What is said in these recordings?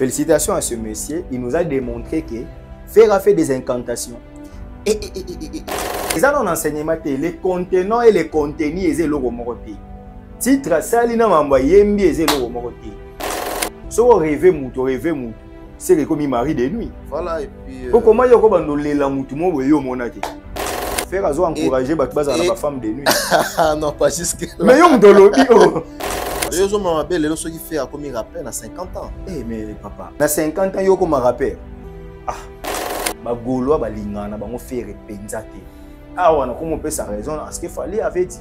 Félicitations à ce monsieur, il nous a démontré que Fer a fait des incantations. Et ça dans l'enseignement, les contenants et les contenus, c'est le romoté. Titre, Salina m'a yembi, c'est le romoté. Si vous rêvez moutou, c'est comme il marie de nuit. Voilà, et puis. Comment il y a comme la moutou, moi, vous monate. Faire à encourager la femme de nuit. Non, pas jusque. Mais il y a un lobby. Les gens m'ont rappelé, les gens qui font comme il rappelle à 50 ans. Eh, mais papa, à 50 ans, il y a comme un rappel. Ah, ma gaulois, ma lingana, ma faire repensate. Ah, on a comment on peut sa raison. Parce qu'il fallait avait dit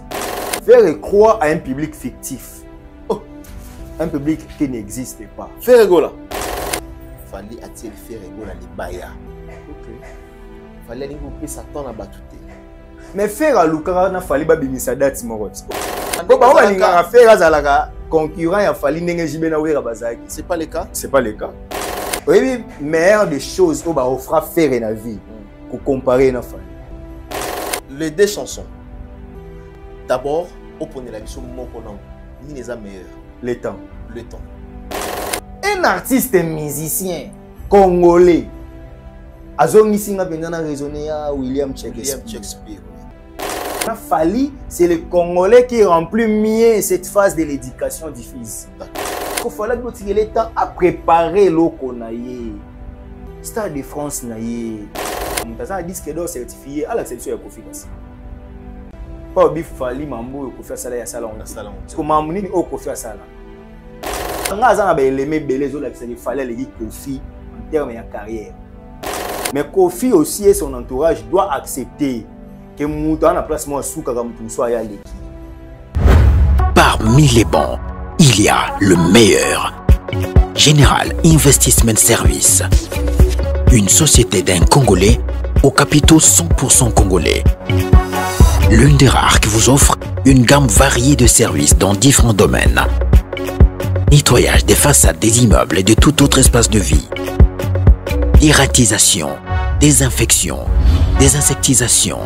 faire croire à un public fictif. Oh, un public qui n'existe pas. Faire rigola. Fallait attirer faire rigola les baya. Ok. Fallait aller vous payer Satan à battre. Mais faire à Lukara, il fallait babimisa date morot. Bon, bah, on va dire faire à Zalaga, concurrent, il fallait n'engager na wera bazaki. C'est pas le cas. C'est pas le cas. Oui, meilleure des choses, on va offrir faire dans la vie pour comparer na famille. Les deux chansons. D'abord, on prenait la mission mon nom. Ni les meilleurs. Le temps. Le temps. Un artiste musicien congolais. Azongisinga pendant raisonner à William Shakespeare. Fali, c'est le Congolais qui remplit mieux cette phase de l'éducation difficile. Il faut que le temps à préparer l'eau qu'on a eu. Stade de France na eu. On a disque d'or certifié à l'acceptation de Kofi Kassi. Pas au bif Fali mambo Kofi Asala ya salon. Parce que mamuni au Kofi Asala. On a un élément belé zo la il fallait le Kofi en termes de carrière. Mais Kofi aussi et son entourage doit accepter que Mouta na place moi souka comme tout soit ya l'équipe. Parmi les bons, il y a le meilleur. Général Investment Service. Une société d'un Congolais aux capitaux 100% congolais. L'une des rares qui vous offre une gamme variée de services dans différents domaines. Nettoyage des façades des immeubles et de tout autre espace de vie. Irratisation, désinfection, désinsectisation,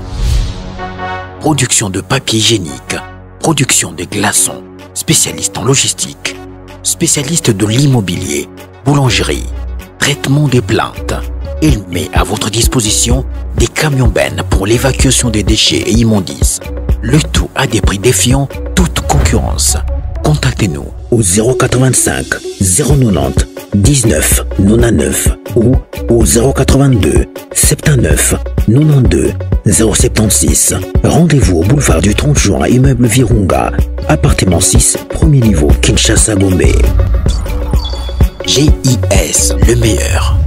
production de papier hygiénique, production de glaçons, spécialiste en logistique, spécialiste de l'immobilier, boulangerie, traitement des plaintes. Il met à votre disposition des camions-bennes pour l'évacuation des déchets et immondices. Le tout à des prix défiant toute concurrence. Contactez-nous au 085 090 19 99 ou au 082 79 92 076. Rendez-vous au boulevard du 30 juin, immeuble Virunga, appartement 6, premier niveau, Kinshasa, Gombe. GIS, le meilleur.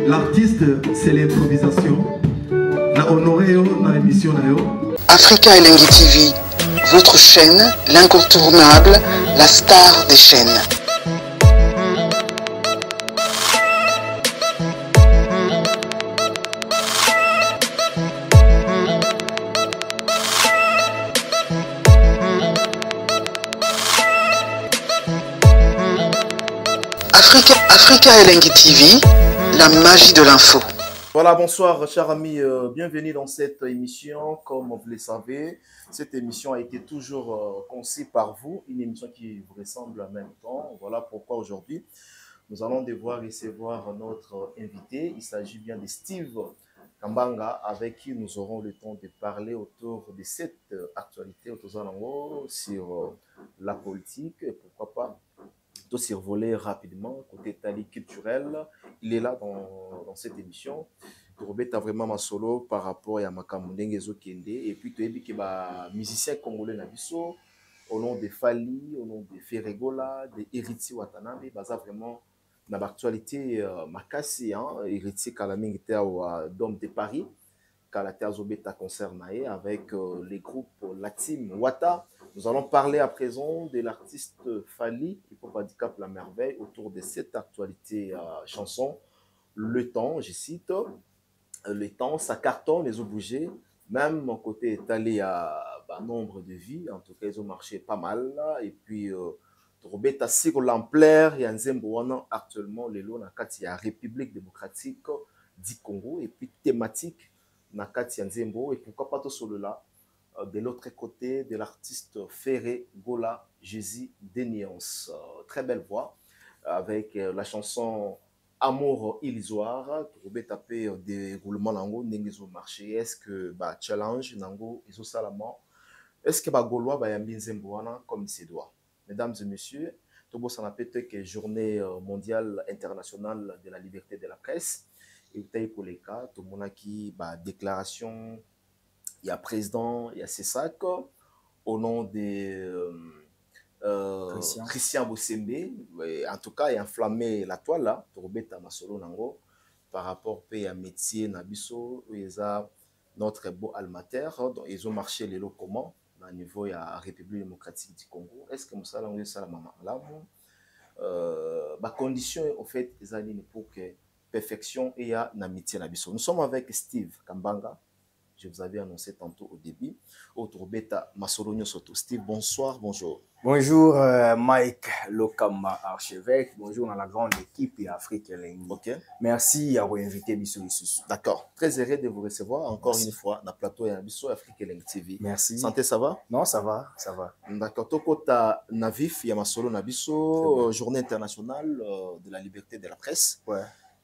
L'artiste, c'est l'improvisation. Na honoré na émission na yo. Africa Elengi TV, votre chaîne, l'incontournable, la star des chaînes. Africa Elengi TV, la magie de l'info. Voilà, bonsoir chers amis, bienvenue dans cette émission. Comme vous le savez, cette émission a été toujours conçue par vous, une émission qui vous ressemble en même temps. Voilà pourquoi aujourd'hui, nous allons devoir recevoir notre invité. Il s'agit bien de Steve Kambanga, avec qui nous aurons le temps de parler autour de cette actualité autour sur la politique et pourquoi pas de survoler rapidement côté tali culturel. Il est là dans cette émission. Robert a vraiment ma solo par rapport à Makamundenge Zokende et puis tu es dit que musicien congolais na biso au nom de Fali, au nom de Ferregola, de Héritier Watanabe, baza vraiment dans l'actualité makasi, hein, Héritier Kalaming était au Dôme de Paris, Kalater Zobeta concerné avec les groupes la team Wata. Nous allons parler à présent de l'artiste Fali, Hip-Hop Handicap La Merveille, autour de cette actualité chanson. Le temps, je cite, le temps, ça cartonne, les obligés. Même mon côté est allé à nombre de vies, en tout cas, ils ont marché pas mal. Là. Et puis, Robeta sur l'ampleur, il y a un actuellement, les lots, il y a République démocratique du Congo, et puis thématique, Nakati Nzembo, et pourquoi pas tout solo là, de l'autre côté de l'artiste Ferré Gola Jésus Deniance. Très belle voix, avec la chanson Amour illusoire, trouver taper déroulement nango n'engizo marché. Est-ce que challenge nango iso salama? Est-ce que Gaulois va yambi nzemboana comme il se doit? Mesdames et messieurs, Tobo s'en appelle que journée mondiale internationale de la liberté de la presse. Et pour les cas, tout le monde qui déclaration, il y a président, il y a CESAC au nom de Christian Bossembe, en tout cas, il a enflammé la toile là, Tourobeta Masolo Nango, par rapport à métier Nabiso, ils ont notre beau almater, donc ils ont marché les lots comment, au niveau de la République démocratique du Congo. Est-ce que Moussa Lango ça la maman là, condition au fait, ils ont pour que perfection et à l'amitié Nabiso. Nous sommes avec Steve Kambanga. Je vous avais annoncé tantôt au début. Autour bêta Masolonio Soto. Steve, bonsoir, bonjour. Bonjour Mike Lokamba, archevêque. Bonjour dans la grande équipe et Afrique Lengi. Ok. Merci à vous inviter Bissou. D'accord. Très heureux de vous recevoir encore une fois dans le plateau et Bissou Afrique Lengi TV. Merci. Santé, ça va? Non, ça va, ça va. D'accord. Tokota Navif, Yamasolo Nabiso, journée internationale de la liberté de la presse. Ouais.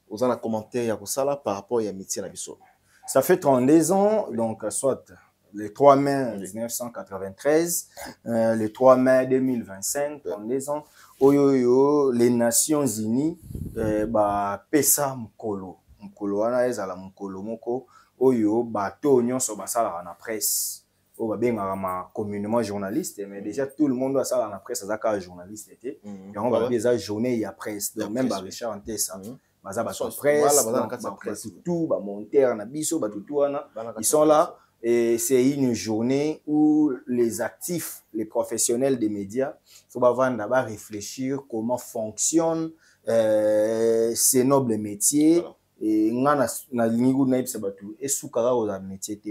Vous en avez commenté Yakosala par rapport à Yamitié Nabiso. Ça fait 32 ans, donc soit le 3 mai 1993, le 3 mai 2025, 32 ans, oyoyo, les Nations Unies, pesa mukolo. Mukolo wana ezala mukolo moko, oyo, bato nyonso basala na presse. O babengaka communément journaliste, mais déjà tout le monde doit ça la presse, ça ka journaliste était. Et on va dire journée il y a presse, donc même Richard Anté ça. Ils sont là et c'est une journée où les actifs, les professionnels des médias, il faut d'abord réfléchir comment fonctionnent ces nobles métiers et il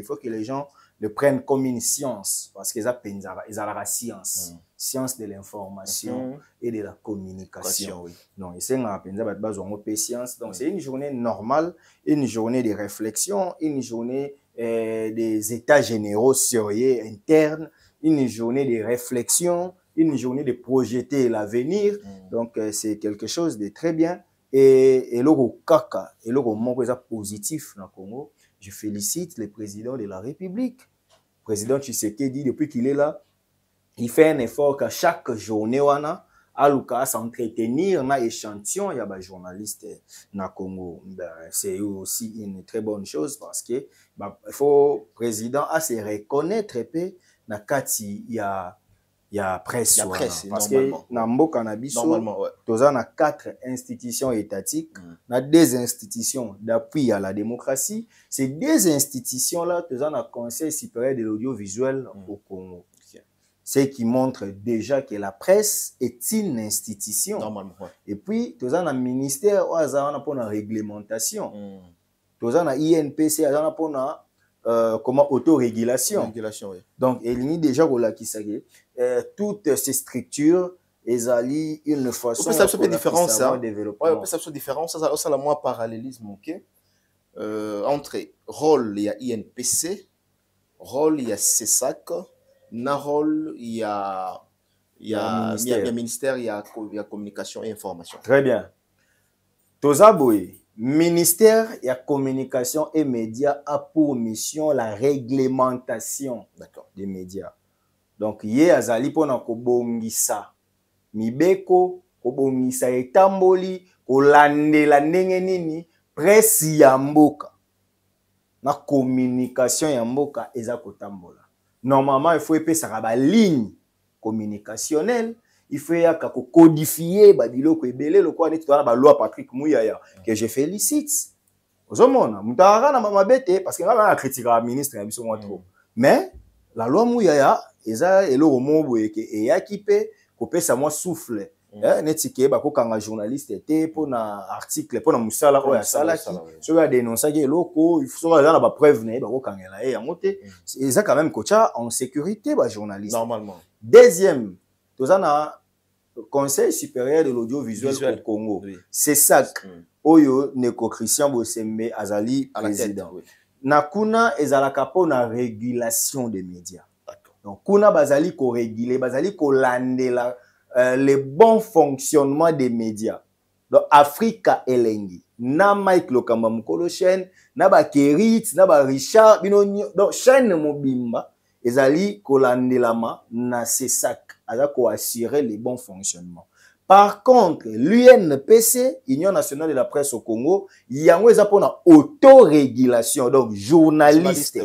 faut que les gens le prennent comme une science parce qu'ils ont la science. Science de l'information et de la communication. Donc, c'est une journée normale, une journée de réflexion, une journée des états généraux sérieux internes, une journée de réflexion, une journée de projeter l'avenir. Donc, c'est quelque chose de très bien. Et le kaka, et le mot positif dans le Congo, je félicite le président de la République. Le président Tshisekedi, depuis qu'il est là, il fait un effort qu'à chaque journée, à s'entretenir dans l'échantillon, il y a des journalistes dans le Congo. C'est aussi une très bonne chose parce que il faut le président se reconnaître dans il y a presse. Parce que dans le cannabis, nous avons 4 institutions étatiques, nous avons 2 institutions d'appui à la démocratie. Ces 2 institutions-là, nous avons un Conseil supérieur de l'audiovisuel au Congo. Ce qui montre déjà que la presse est une institution. Et puis, nous avons un ministère pour la réglementation. Nous avons un INPC pour comment autorégulation. Donc, il y a déjà toutes ces structures, elles allient une façon de différence. Ça peut différence. Ça la moi parallélisme, ok. Entre rôle il y a INPC, rôle il y a CESAC, rôle il y a ministère, il y a communication et information. Très bien. Tozaboui. Ministère de la communication et médias a pour mission la réglementation des médias. Donc, yé azali pona kobongisa mibeko, kobongisa etamboli, kolandela ndenge nini presse ya mboka na communication ya mboka eza kotambola. Normalement, il faut epesa ba ligne communicationnel, il faut codifier babiloko ebele le quoi net la loi Patrick Mouyaya que je félicite. Ozomona mutara na mama bete parce que nga na critiquer le ministre biso moi trop. Mais la loi Mouyaya eza eloko mobo eke eyakipe kopesa moi souffle. Netike ba ko kanga journaliste était pour na article pour na musala oya salaki so ya dénoncer que eloko il faut ça na ba preuve ne ba ko kangela e yangote eza quand même kocha en sécurité ba journaliste normalement. Deuxième tozana Conseil supérieur de l'audiovisuel au Congo. Oui. C'est ça. Oyo Neko Christian Bosembe Azali président. Nakuna ezalaka po na régulation des médias. Donc kuna bazali ko réguler, bazali ko landela le bon fonctionnement des médias. Donc Africa elengi na Mike Lokamba Mukolo chaîne, na ba Kerit, na ba Richard bino donc chaîne mobimba ezali ko landelama na CESAC. Pour assurer le bon fonctionnement. Par contre, l'UNPC, Union nationale de la presse au Congo, il y a une autorégulation. Donc, journaliste.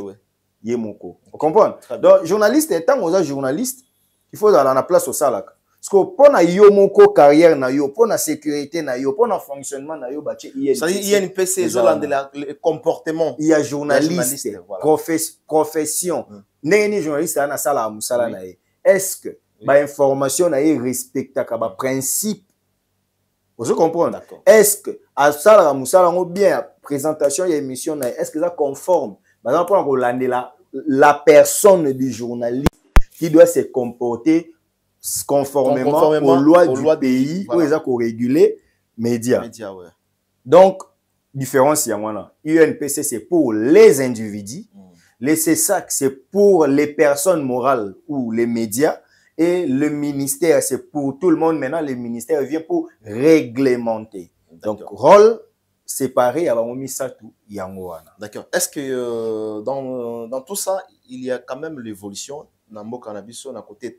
Yemoko. Vous comprenez? Donc, journaliste, étant aux journalistes, il faut aller à la place au salac. Parce que pour la yomoko carrière, pour la sécurité, pour le fonctionnement, il y a une PC, le comportement. Il y a journaliste, profession. N'est journaliste, il y a sala musala. Est-ce que l'information est respectée comme principe? Vous comprenez? Est-ce que à sala musala bien présentation et émission est-ce que ça conforme? Par exemple, la personne du journaliste qui doit se comporter conformément aux lois du pays où ils ont régulé médias. Ouais. Donc, différence, il y a moi. UNPC, c'est pour les individus. Les CESAC, c'est pour les personnes morales ou les médias. Et le ministère, c'est pour tout le monde. Maintenant, le ministère vient pour réglementer. Donc, rôle séparé, avant mis ça tout. D'accord. Est-ce que dans tout ça, il y a quand même l'évolution? Dans le cannabis, à côté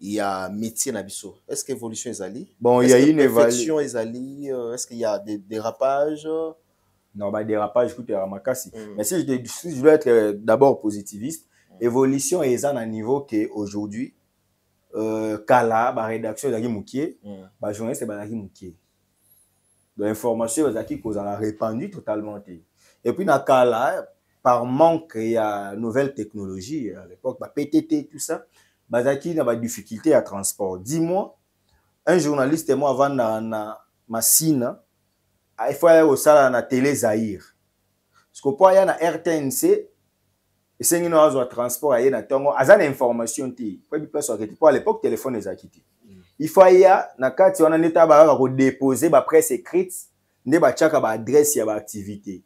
il y a métier nabiso. Est-ce que l'évolution est allée? Bon, il y a une évolution. Est-ce qu'il y a des dérapages? Non, bah dérapage, écoute, mais si je dois être d'abord positiviste, évolution est à un niveau qu'aujourd'hui, Kala, la rédaction est Moukié, la journaliste est Moukié. L'information est qu'on a répandu totalement. Et puis, dans Kala, par manque, il y a nouvelle technologie, à l'époque, PTT, tout ça. Bazaki n'a pas de difficulté à transport. Dis-moi, un journaliste et moi avant na machine, il faut aller au salle na télé Zahir. Parce que pour aller na RTNC, et c'est une autre transport aller na tongo, azan information ti. Pour à l'époque téléphone les acquittés. Il faut aller na carte on a neta ba ko déposer ba presse écrite, ne ba chaka ba adresse ya ba activité.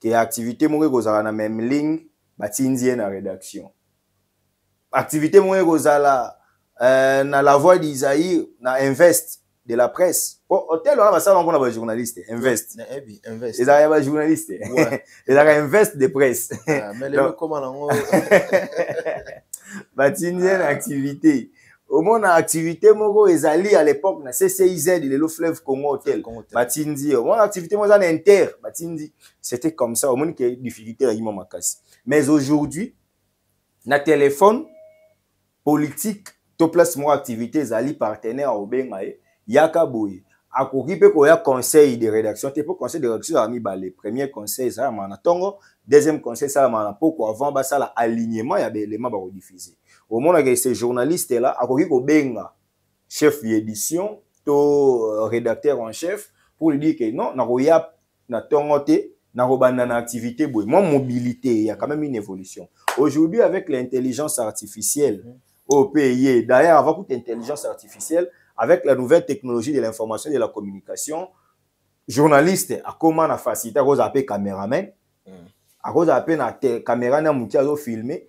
Que activité mo ko za na même ligne, ba tindie na rédaction. Activité moins gozala na la voix d'Isaïe na invest de la presse. Pour hôtel on a ça on a journaliste invest. Invest. Ils ont journaliste. Ils ont invest de presse. Mais le comment on bâtiment activité. Au moins na activité moko ezali à l'époque na CCIZ le fleuve Congo hôtel. Batindi. Au moins activité moi na inter batindi. C'était comme ça au moins qu'il y a difficulté à yima makasi. Mais aujourd'hui na téléphone politique, to place mon activité, zali partenaire au bengae, yaka boye. Akoki pe ko ya conseil de rédaction, te pour conseil de rédaction ami ba les premiers conseils ça mana tongo, deuxième conseil ça mana poko avant ba ça la alignement ya be élément ba rediffuser. Au moment que ces journalistes là, akoki ko benga chef d'édition, to rédacteur en chef pour lui dire que non, na roya na tongo te na robanda na activité boye. Moi mobilité, il y a quand même une évolution. Aujourd'hui avec l'intelligence artificielle au pays. D'ailleurs, avant toute intelligence artificielle, avec la nouvelle technologie de l'information et de la communication, journaliste, à comment on a facilité, à cause d'appeler caméraman, à cause d'appeler caméra, na mouti à filmer,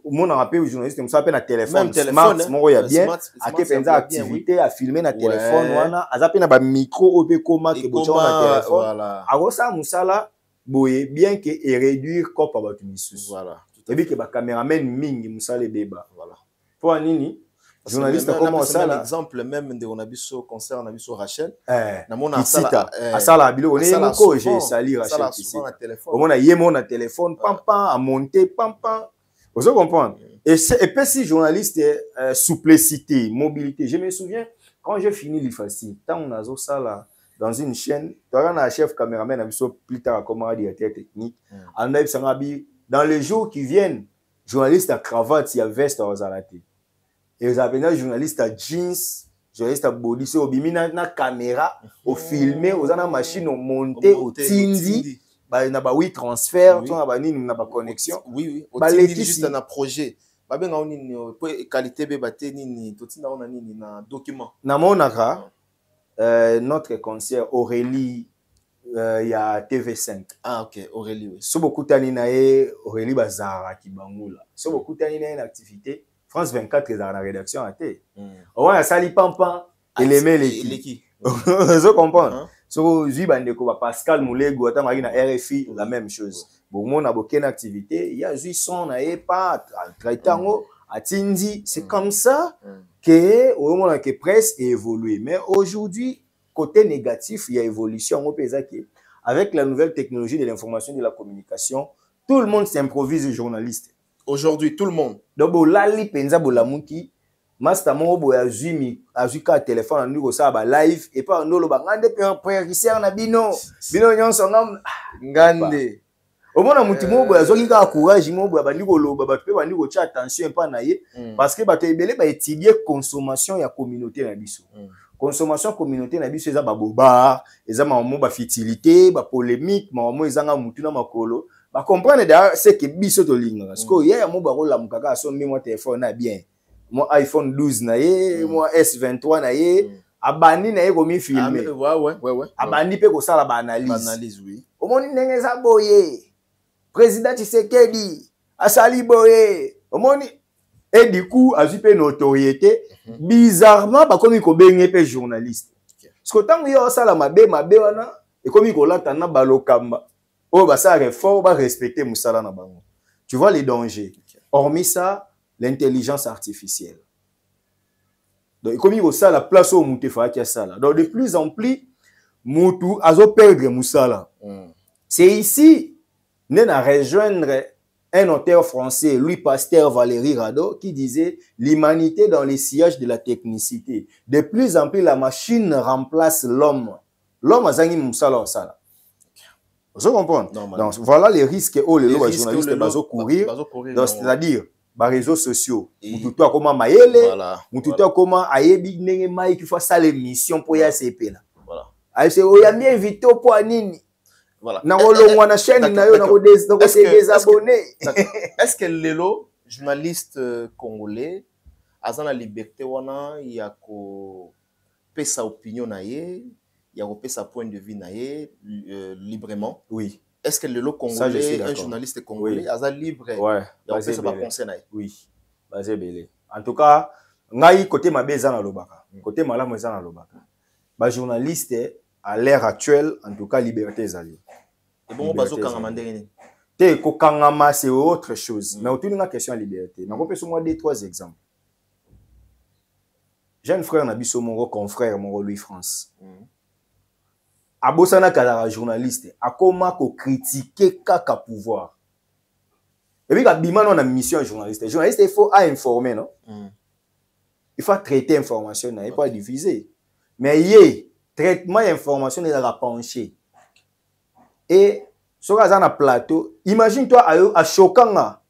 mon a appelé journaliste, on s'appelle na téléphone, smart, mon ya bien, à quelle penza activité, à filmer na téléphone, wana, à zapper na ba micro, obe comment que bocho na téléphone, à cause ça musala, boye bien que et réduire comme par votre mission. Voilà. Et bien que ba caméraman mingi musala débat. Voilà. Pour Nini, journaliste comment ça là exemple même de on a vu ce concert on a vu ce Rachel na mona sala asala bilo on est ko j'ai sali Rachel ici au mona yemo na téléphone pam pam à monter pam pam Vous comprenez? Et puis si journaliste, souplicité, mobilité. Je me souviens, quand j'ai fini l'IFACI, quand on a ça là, dans une chaîne, tu as un chef caméraman, plus tard comme directeur technique, dans les jours qui viennent, journaliste à cravate, il y a veste aux alatés. Et vous avez un journaliste à jeans, journaliste à body, au bimina na caméra, au filmer, aux ana machine, au monter, au tindi, bah na ba oui transfert, tu na ba ni na ba connexion. Oui, au tindi juste un projet. Ba benga oni qualité be baté ni totina on ni na document. Na monaka notre concert Aurélie il y a TV5. Ah ok, Aurélie oui. So beaucoup tani na e Aurélie bazara ki bangula. So beaucoup tani na une activité France 24 est dans la rédaction à té. On a sali pampan et les mêmes l'équipe. Vous comprenez? So Zui Bandeko Pascal Moulego ata mari na RFI la même chose. Bon mon a beaucoup d'activité, il y a Zui son na e pas traitango atindi, c'est comme ça que au moment que presse évolue. Mais aujourd'hui côté négatif, il y a évolution au pays avec la nouvelle technologie de l'information et de la communication, tout le monde s'improvise journaliste. Aujourd'hui, tout le monde. Donc, lali penza bolamuki, master mo bo azumi, azuka téléphone ndiko sa ba live et pas ndolo ba ngande prérisser na bino nyonso ngande. Au moins muti mo bo azoki ka courage mo bo ba ndiko loba ba pe ba ndiko cha attention pas na ye parce que ba to ebele ba étudier consommation ya communauté na biso. Consommation communauté na biso eza ba boba, eza maman ba futilité, ba polémique, maman ezanga mutu na makolo. Ba comprendre d'ailleurs c'est que biso to linga parce que hier mo ba rola mukaka so mi mo téléphone na bien. Mo iPhone 12 na ye, mo S23 na ye, abandi na ye ko mi filmer. Ouais. Abandi pe ko sala ba analyse. Analyse oui. Omoni ndenge za boye. Président Tshisekedi asali boye. Omoni et du coup azupe notoriété bizarrement ba komi ko benye pe journaliste. Parce que tant yo sala mabe wana et komi ko lata na balokamba. Oh, bah ça réforme, bah respecter Moussala na bango. Tu vois les dangers. Hormis ça, l'intelligence artificielle. Donc, comme il ça la place au Moutefa qui a ça là. Donc, de plus en plus, Moutou a perdre Moussala. C'est ici, nous allons rejoindre un auteur français, Louis Pasteur Valéry Rado, qui disait l'humanité dans les sillages de la technicité. De plus en plus, la machine remplace l'homme. L'homme a zangi Moussala au sala. Vous comprenez? Donc, voilà les risques où les journalistes vont courir. C'est-à-dire, les réseaux sociaux. Tout comment maïele, tout comment ayebi nenge maï qui fait ça l'émission pour y ACP là. Voilà. C'est o yami invité pour anini. Voilà. Na rolongwa na chaîne na yo na ko désabonner. Est-ce que lelo journaliste congolais a la liberté wana ya ko pesa opinion na ye? Il y a sa point de vue librement. Oui. Est-ce que le Congolais, un journaliste congolais, a libre? Ouais. Il pas conseil. Oui. Basé belé. En tout cas, ngai côté mabe za na lobaka. Côté malamu za na lobaka. Ba journaliste à l'ère actuelle, en tout cas liberté ezali. Et bon bazo kangama ndenge. Te ko kangama c'est autre chose. Mais autour d'une question de liberté. Na kopesa moi 2-3 exemples. J'ai un frère na biso mon confrère mon Louis France. Abosana kala journaliste akoma ko critiquer kaka pouvoir. Et puis kabima non na mission journaliste. Journaliste il faut informer non. Il faut traiter information il faut diffuser. Mais yé traitement information il a penché. Et sur un plateau, imagine toi à Chokanga.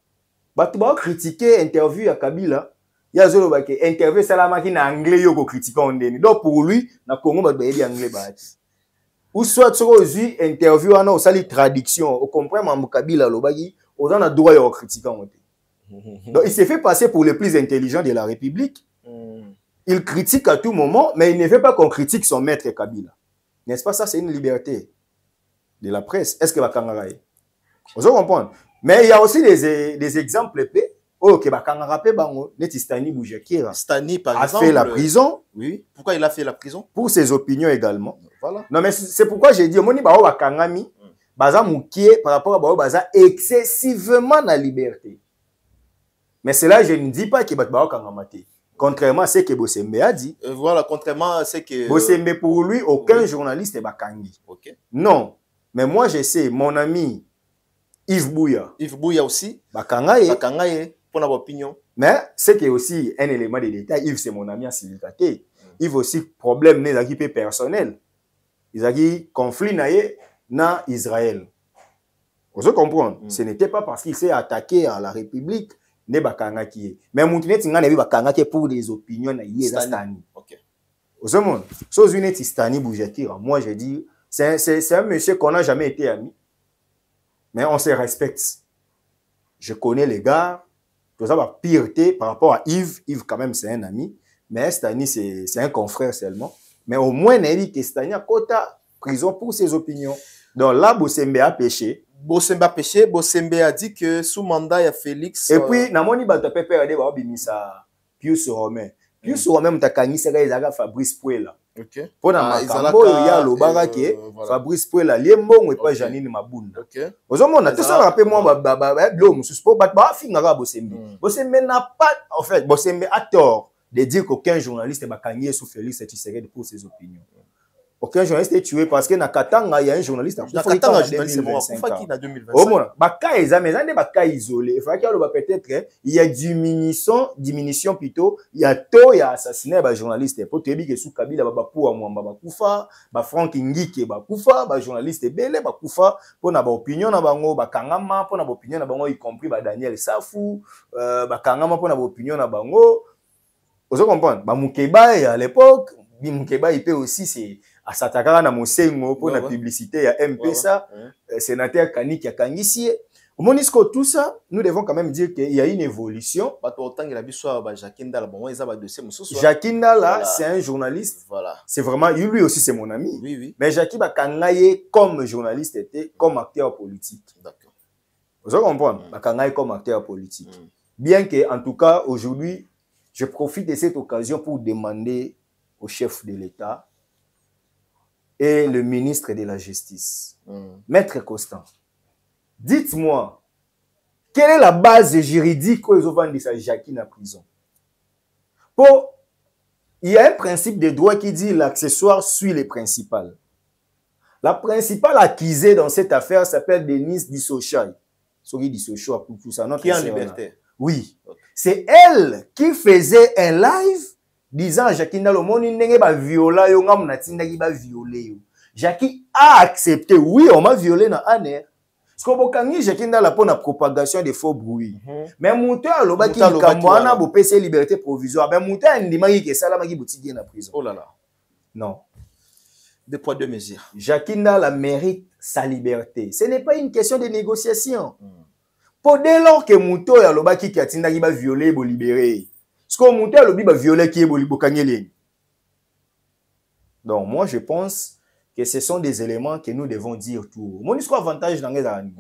Ba tu vas critiquer interview à Kabila. Il y a zolo ba ke interview salama ki na anglais yo ko critiquer on deni. Donc pour lui na Congo ba ba anglais ba. Ou soit tu as interview on a sali traduction au comprend Mamou Kabila lobagi on a droit à critiquer on. Donc il s'est fait passer pour le plus intelligent de la République. Il critique à tout moment mais il ne veut pas qu'on critique son maître Kabila. N'est-ce pas ça c'est une liberté de la presse. Est-ce que va kangaraye? Vous comprenez? Mais il y a aussi des exemples OK ba kangarape bango neti Stani Boujakira. Stani par exemple a fait la prison. Oui. Pourquoi il a fait la prison? Pour ses opinions également. Voilà. Non mais c'est pourquoi j'ai dit moni ba kangami baza mukie par rapport à ba baza excessivement na liberté. Mais cela je ne dis pas que ba kangamate. Contrairement à ce que Bossembe a dit. Voilà, contrairement à ce que Bossembe pour lui aucun journaliste ba kangi. OK. Non. Mais moi je sais mon ami Yves Bouya. Yves Bouya aussi. Bakangaye. Bakangaye. pour avoir opinion. Mais c'est que aussi un élément de détail. Yves, c'est mon ami en Silicaté. Yves aussi, problème n'est pas personnel. Il y a un conflit dans Israël. Vous comprenez? Ce n'était pas parce qu'il s'est attaqué à la République. Mais Moutinette, il y a pour des opinions. Ok. Vous comprenez? Moi, je dis, c'est un monsieur qu'on n'a jamais été amis. Mais on se respecte. Je connais les gars. Tout ça va pireter par rapport à Yves. Yves, quand même, c'est un ami. Mais Stani, c'est un confrère seulement. Mais au moins, il dit que Stani a quota prison pour ses opinions. Donc là, Bossembe a péché. Bossembe a péché. Bossembe a dit que sous mandat, il y a Félix. Et puis, Namoni Batapé a dit que Pius Romain. Pius Romain, il y a Fabrice Puela. Ok. Pour Makambo, il y a le barake. Fabrice Puela, il y a bon et pas Janine Mabounda. Ok. Vous avez tout ça, rappelez-moi, l'homme, Bossembe n'a pas, en fait, Bossembe a tort de dire qu'aucun journaliste est bagagné sous Félix Tshisekedi pour ses opinions. Aucun journaliste est tué parce que dans Katanga, il y a un journaliste dans Katanga, il y a un journaliste qui en 2025. Au moins, isolé. Il faut qu'il y ait peut-être il y a diminution plutôt, il y a taux, il y a assassiné des journalistes. Pour te dire que sous Kabila, Bakou Amouamba Bakoufa, Franck Ngike Bakoufa, journaliste Belé Bakoufa, pour na opinion na bango, Bakangama, pour na opinion na bango, y compris Daniel Safou, Bakangama pour na opinion na bango. Vous comprenez? Moukeba à l'époque, Moukeba il peut aussi c'est à s'attaquer na Mosengo pour la publicité à MPSA, sénateur Kani qui a Kangisi. Au Monisco tout ça, nous devons quand même dire qu'il y a une évolution. Jacques Ndala, c'est un journaliste. Voilà. C'est vraiment lui aussi c'est mon ami. Oui, oui. Mais Jacques Bakangaye comme journaliste était comme acteur politique. D'accord. Vous comprenez? Bakangaye comme acteur politique. Bien que en tout cas aujourd'hui, je profite de cette occasion pour demander au chef de l'État et le ministre de la Justice, Maître Constant, dites-moi, quelle est la base juridique que vous avez dit à Jacques en prison? Il y a un principe de droit qui dit l'accessoire suit les principales. La principale accusée dans cette affaire s'appelle Denise Dissochai. Qui est en liberté. Oui. Okay. C'est elle qui faisait un live disant à Jackie Ndalomoni n'enge ba viola yo ngam na tindaki ba violer yo. Jackie a accepté. Oui, on m'a violé dans aner. Parce que bokangi Jackie Ndala pour la propagation des faux bruits. Mais monteur aloba ki kamwana bo PC liberté provisoire. Mais monteur ndimaki ke sala maki botiki na prison. Oh là là. Non. Deux poids deux mesures. Jackie Ndala mérite sa liberté. Ce n'est pas une question de négociation. Pour dès lors que Mouto ya loba ki atinda ki ba violer bo libérer. Parce que Mouto ya lobi ba violer ki bo libokanyele. Donc moi je pense que ce sont des éléments que nous devons dire tout. Mon discours avantage dans les années.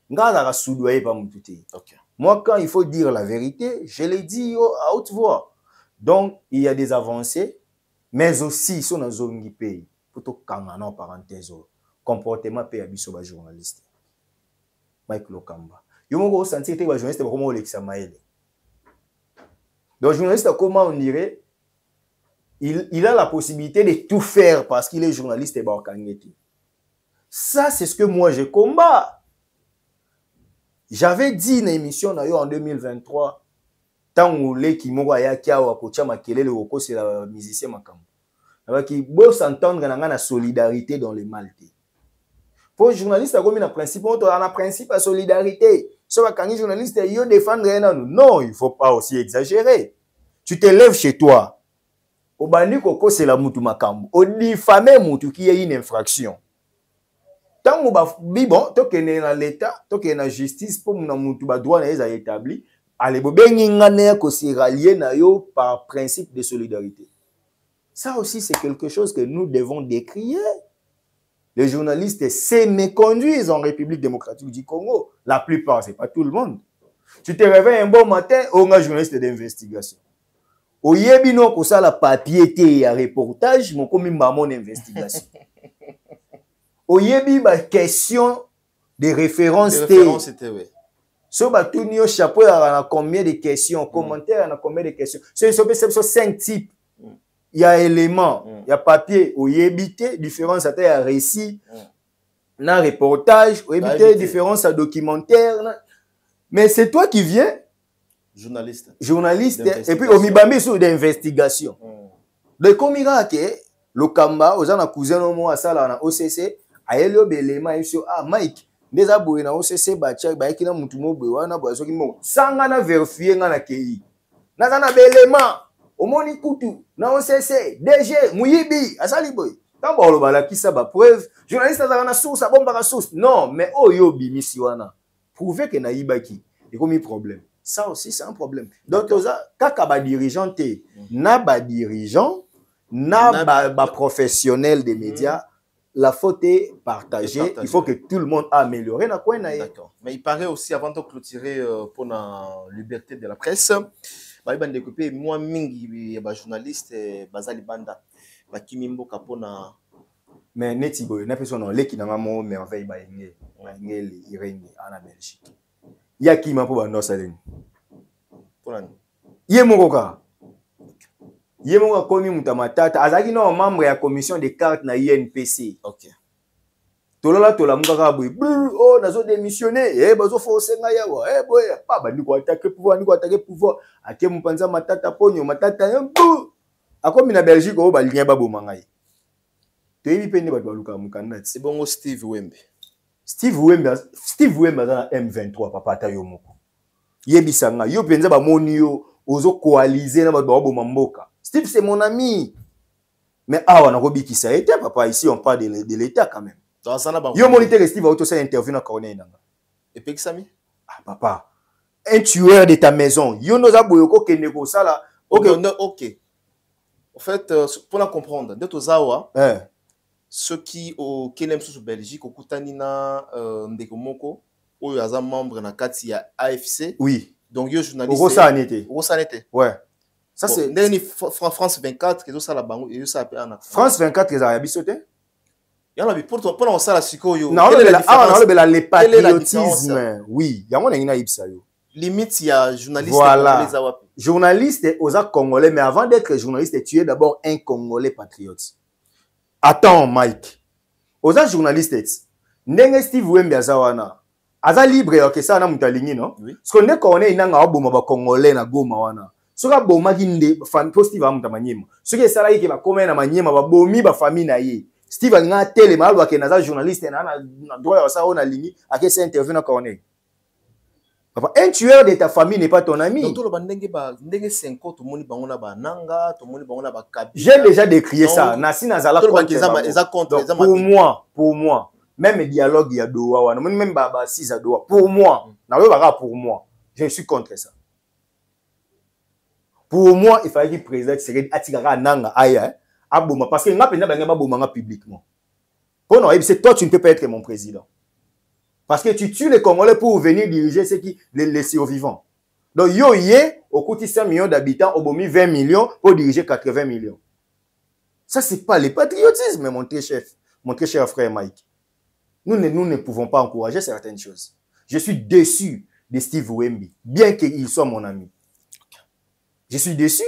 Ngada ra soudoyer pas Moutouté. OK. Moi quand il faut dire la vérité, je l'ai dit à haute voix. Donc il y a des avancées mais aussi sur dans zone qui pays pour tout kangana en parenthèse comportement pays abiso ba journaliste. Mike Lokamba. Donc, le journaliste, comment on dirait, il a la possibilité de tout faire parce qu'il est journaliste et barkangeti. Ça, c'est ce que moi, je combats. J'avais dit dans l'émission en 2023, tant où les qui m'ont dit qu'il y a un musicien qui veut s'entendre dans la solidarité dans les Maltais. Pour les journalistes, il y a un principe de solidarité. Si un journaliste défendre non, il ne faut pas aussi exagérer. Tu te lèves chez toi. Au bandi koko c'est la mutu makambo. Au diffamer mutu qui est une infraction. Tant que bon, toi qui es dans l'État, toi qui es dans la justice, pour que mutu ba droit na établi, allez bobengi ngane ko se rallier na yo par principe de solidarité. Ça aussi c'est quelque chose que nous devons décrier. Les journalistes se méconduisent en République démocratique du Congo. La plupart, ce n'est pas tout le monde. Tu te réveilles un bon matin, on a un journaliste d'investigation. Au yébino, pour ça, la papier et un reportage, mon commis mon investigation. Au yébi, question de référence. Sur le chapeau, il y a combien de questions, commentaires, il y a combien de questions. C'est 5 types. Il y a éléments, il y a papier, il y a évité, différence à un récit, un reportage, il y a évité, différence à documentaire. Mais c'est toi qui viens, Journaliste et puis omibambi sur d'investigation. De komira ke le kamba ozana cousin omo asala na OCC ayelo belema iso Mike ndeza boye na OCC ba check ba ekina mutu mobwe wana bo soki mo sanga na vérifier nga na kei na belema omoni kutu na OCC DG muyibi asali boy tambo lo bala kisa ba preuve journaliste azana na source bomba ka source non mais oyo bimisi wana prouver que na yibaki et comme problème ça aussi c'est un problème donc kaka ba dirigeant te na ba dirigeant na ba professionnel des médias la faute est partagée. Il faut que tout le monde améliore. D'accord. Mais il paraît aussi, avant de clôturer pour la liberté de la presse, moi, mingi journaliste, bazali banda, bakimimbo kapona. Mais netibo, na personne on leki na mo merveille ba ngeli irene en Belgique. Ya ki ma po ba no saleni. Polani. Ye mokoka. Ye mokoka komi mutamatata, azaki no membre ya commission de cartes na INPC. OK. Tolola tola mukaka boy. Oh nazo démissionner, bazo forcer nga yawa. Boy, pa bandi ko attaquer pouvoir, ake mpanza matata ponyo matata yambu. Akomi na Belgique o ba lien ba bomanga ye. Toyebi pende ba luka mukanda. C'est bon Steve Wembe. Steve Wembe na M23 papa ta yo moko. Yebisanga yo penza ba moni yo ozo coaliser na ba bomba mboka. Steve c'est mon ami. Mais awa na kobikisa était papa ici on parle de l'état quand même. Yo moniteur Steve auto ça interview na corner nanga. Et puis Sami? Ah papa. Un tueur de ta maison. Yo noza boyoko kende ko sala. OK. En fait pour la comprendre, de tozawa ceux qui au Kenem sous Belgique au Kutanina Ndekomoko ou yaza membre na kati ya AFC. Oui. Donc yo journaliste. Au sanité. Ouais. Ça c'est France 24 que ça la bango et ça appelle en France 24 que ça a bisoté. Il y en a pour on ça la siko yo. Non, le patriotisme. Oui, il y a mon ina ipsa yo. Limite il y a journaliste voilà. Journaliste aux Congolais mais avant d'être journaliste tu es d'abord un Congolais patriote. Attends Mike. Aux journalistes ndenge Steve Wembe azawana. Aza libre OK ça na mutalingi non? Parce qu'on est connaît inanga oboma ba Congolais na Goma wana. Soka boma kinde famille positive amuta manyema. Soki esala yiki ba komena na manyema ba bomi ba famille na ye. Steve nga tele malwa ke naza journaliste na droit ya ça on a lingi ake ça interview na connaît. Papa un tueur de ta famille n'est pas ton ami. Donc tout le bandenge ba ndenge 5 tout moni bango na ba nanga, tout moni bango na ba kabi. J'ai déjà décrié ça. Nasi nazala pour moi, même le dialogue ya Doha wana, même baba 6 à Doha pour moi, na we baka pour moi, je suis contre ça. Pour moi, il fallait que le président Tshisekedi atigara nanga aya aboma parce que nga penda banga baboma publiquement. Pour non, c'est toi tu ne peux pas être mon président. Parce que tu tues les Congolais pour venir diriger ceux qui les survivants. Donc yo yé au coût de 5 millions d'habitants au bomi 20 millions pour diriger 80 millions. Ça c'est pas le patriotisme mon très cher frère Mike. Nous ne pouvons pas encourager certaines choses. Je suis déçu de Steve Wembe, bien qu'il soit mon ami. Je suis déçu.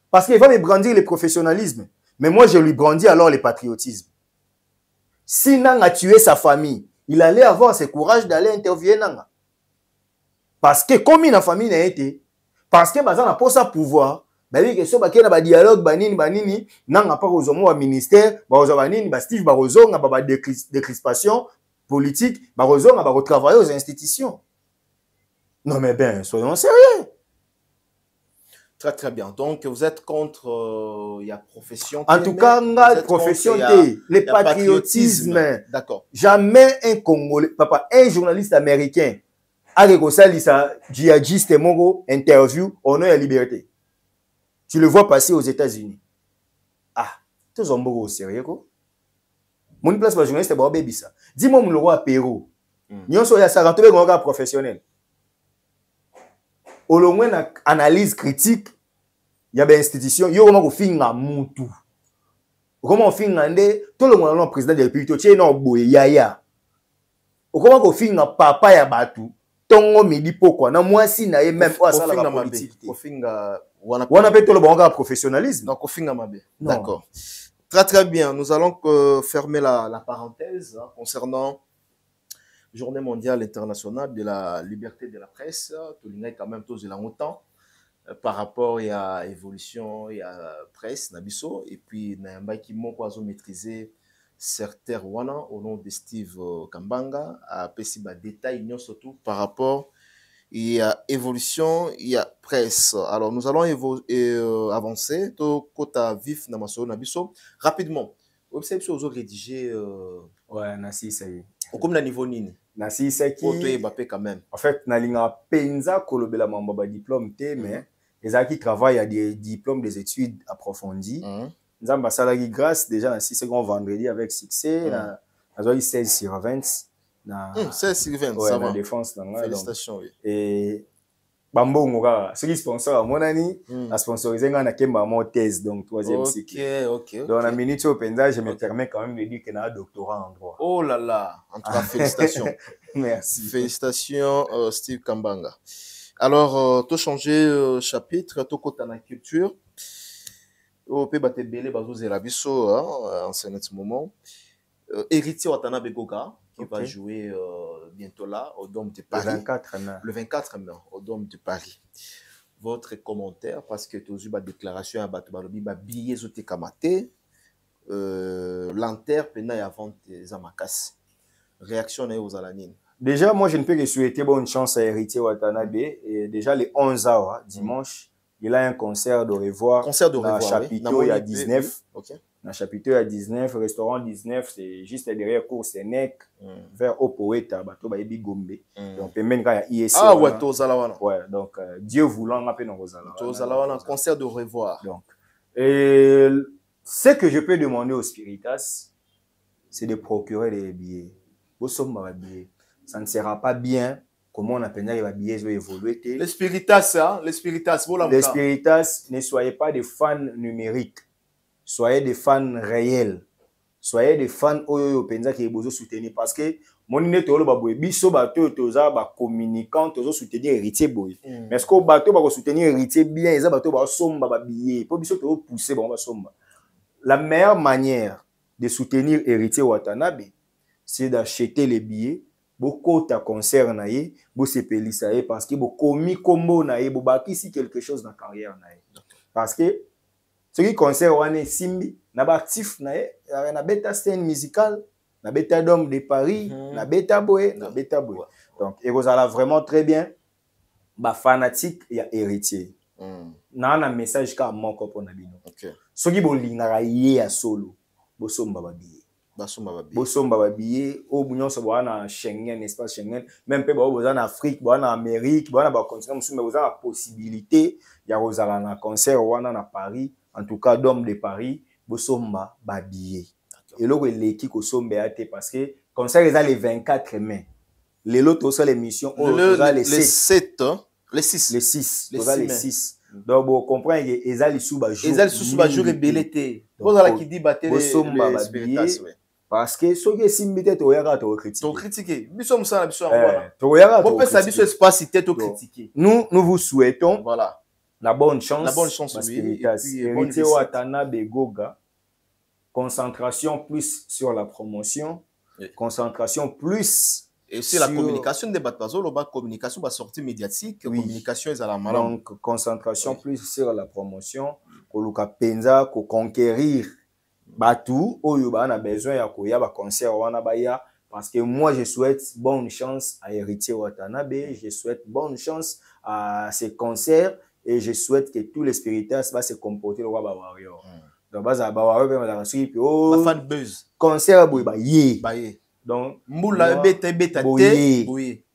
Parce qu'il va me brandir le professionnalisme. Mais moi, je lui brandis alors le patriotisme. Si Nanga a tué sa famille, il allait avoir ce courage d'aller interviewer Nanga. Parce que comme il a famille n'a été, parce que Bazan a pas sa pouvoir, bah oui, que ce soit qu'il y a un dialogue, banini, Nanga pas aux hommes au ministère, banini, Steve Barroso, n'a décrispation politique, Barroso n'a pas retravailler aux institutions. Non mais ben, soyons sérieux. Très très bien. Donc vous êtes contre la profession. En tout cas, la profession le patriotisme. D'accord. Jamais un Congolais, papa, un journaliste américain a réconcilié sa djihadiste mongo interview au nom de la liberté. Tu le vois passer aux États-Unis. Ah, tous sont beaucoup sérieux quoi. Mon place pour journaliste c'est baby ça. Dis-moi mon roi Pérou. Nyon so ya 40 gonga professionnel. Au moins na analyse critique il y a des institutions yo comment ko finga mutu comment finga ndé tout le monde le président de la République tu na boye yaya comment ko finga papa ya batu tongo midi pokwa na mwasi na ye même kwa sala la politique ko finga wana pe tout le monde professionnalisme donc ko finga mabe. D'accord. Très très bien, nous allons fermer la parenthèse concernant Journée mondiale internationale de la liberté de la presse. Tout le monde quand même tous de longtemps par rapport à l'évolution et à la presse, Nabiso. Et puis, Nayamba qui m'a maîtriser certains wana au nom de Steve Kambanga a pessi ba détail surtout par rapport et à évolution et à presse. Alors, nous allons avancer. Tout côté vif Namaso Nabiso rapidement. Vous savez si vous avez rédigé ouais nasi ça y est comme le niveau nini nasi ça qui quand même en fait nalinga penza kolobela mamba ba diplôme té mais les gens qui travaillent à des diplômes des études approfondies nzamba salaki grâce déjà nasi c'est grand vendredi avec succès na 16 sur 20 na 16 sur 20 ouais, ça na va défense na félicitations oui. Et bambongo kaka ceux qui sponsor à mon ani a sponsorisé nga na kemba mon thèse donc troisième cycle. OK. Dans la minute au penza je me permets quand même de dire que na un doctorat en droit. Oh là là, en tout cas félicitations. Merci. Félicitations Steve Kambanga. Alors tout changer chapitre tout côté na culture. Au pe baté belé bazo zela biso en ce moment. Héritier Watanabe Goga qui va jouer bientôt là au Dôme de Paris. Le 24 mai au Dôme de Paris. Votre commentaire parce que tu as eu une déclaration à Batobalobi, un billet zoté kamate, l'enterre pendant avant des amakas. Réaction aux alanines. Déjà, moi je ne peux que souhaiter bonne chance à Héritier Watanabe. Et déjà, les 11 heures, dimanche, il a un concert de revoir. Concert de revoir. Chapiteau, il y a 19. OK. Dans Chapiteau, il y a 19. Restaurant 19, c'est juste derrière cours Sénèque, vers Opoeta, Bato Bayebi Gombe. Donc, même quand il y a ISC. Ah ouais, Tozalawana. Ouais, donc, Dieu voulant, on appelle Rosalawana. Tozalawana, concert de revoir. Donc, ce que je peux demander aux Spiritas, c'est de procurer les billets. Ça ne sera pas bien. Comment on appelle les billets vont évoluer. Les Spiritas, hein? Les Spiritas, les Spiritas, ne soyez pas des fans numériques. Soyez des fans réels. Soyez des fans qui ont besoin de soutenir. Parce que mon inétolo baboui biso bateau toza ba communicant tozo soutenir héritier boy. Mais est-ce que bateau ba soutenir héritier bien ils bateau ba somba ba billet. Pour biso to pousser ba somba. La meilleure manière de soutenir héritier Watanabe, c'est d'acheter les billets. Beaucoup ta concert naïe, beau sepelisa parce que beau commis combo naïe, beau baki si quelque chose dans carrière naïe. Parce que ce qui concerne wane simbi, na ba actif naïe, na beta scène musicale, na beta d'homme de Paris, na beta boy, na beta boy. Donc et vous allez vraiment très bien, ba fanatique il y a héritier. Na un message ka moko pona bino. Ce qui beau lingara yé à solo, beau somba ba billet. Bosomba babiye au bunyon so na Schengen espace Schengen même pe ba en Afrique ba en Amérique ba ba continent musume ba la possibilité ya rozala na concert wana na Paris en tout cas d'homme de Paris bosomba babiye et là l'équipe ko sombe ate parce que concert est les 24 mai les lotos sur l'émission les 7 les 6 les 6 les 6 donc vous comprenez que ezali sous ba jour rebelleté vous ala qui dit battre les Spiritas parce que ceux qui sont mis tête au yaka to critiquer. To critiquer. Biso musala biso ngwana. To yaka to critiquer. Biso espace tête to critiquer. Nous vous souhaitons voilà la bonne chance. La bonne chance oui. Héritier Watanabe Goga. Concentration plus sur la promotion. Concentration plus et c'est la communication des batazos, la communication va sortir médiatique, communication est à la malade. Donc concentration plus sur la promotion, koluka penza ko conquérir Batou, Oyuba a besoin ya koya ba concert wana baya parce que moi je souhaite bonne chance à Héritier Watanabe, je souhaite bonne chance à ces concerts et je souhaite que tous les spiritas va se comporter le roi warrior. Donc baza ba warrior ba suivi ba fan buzz. Concert boy ba yé. Donc moula beta te.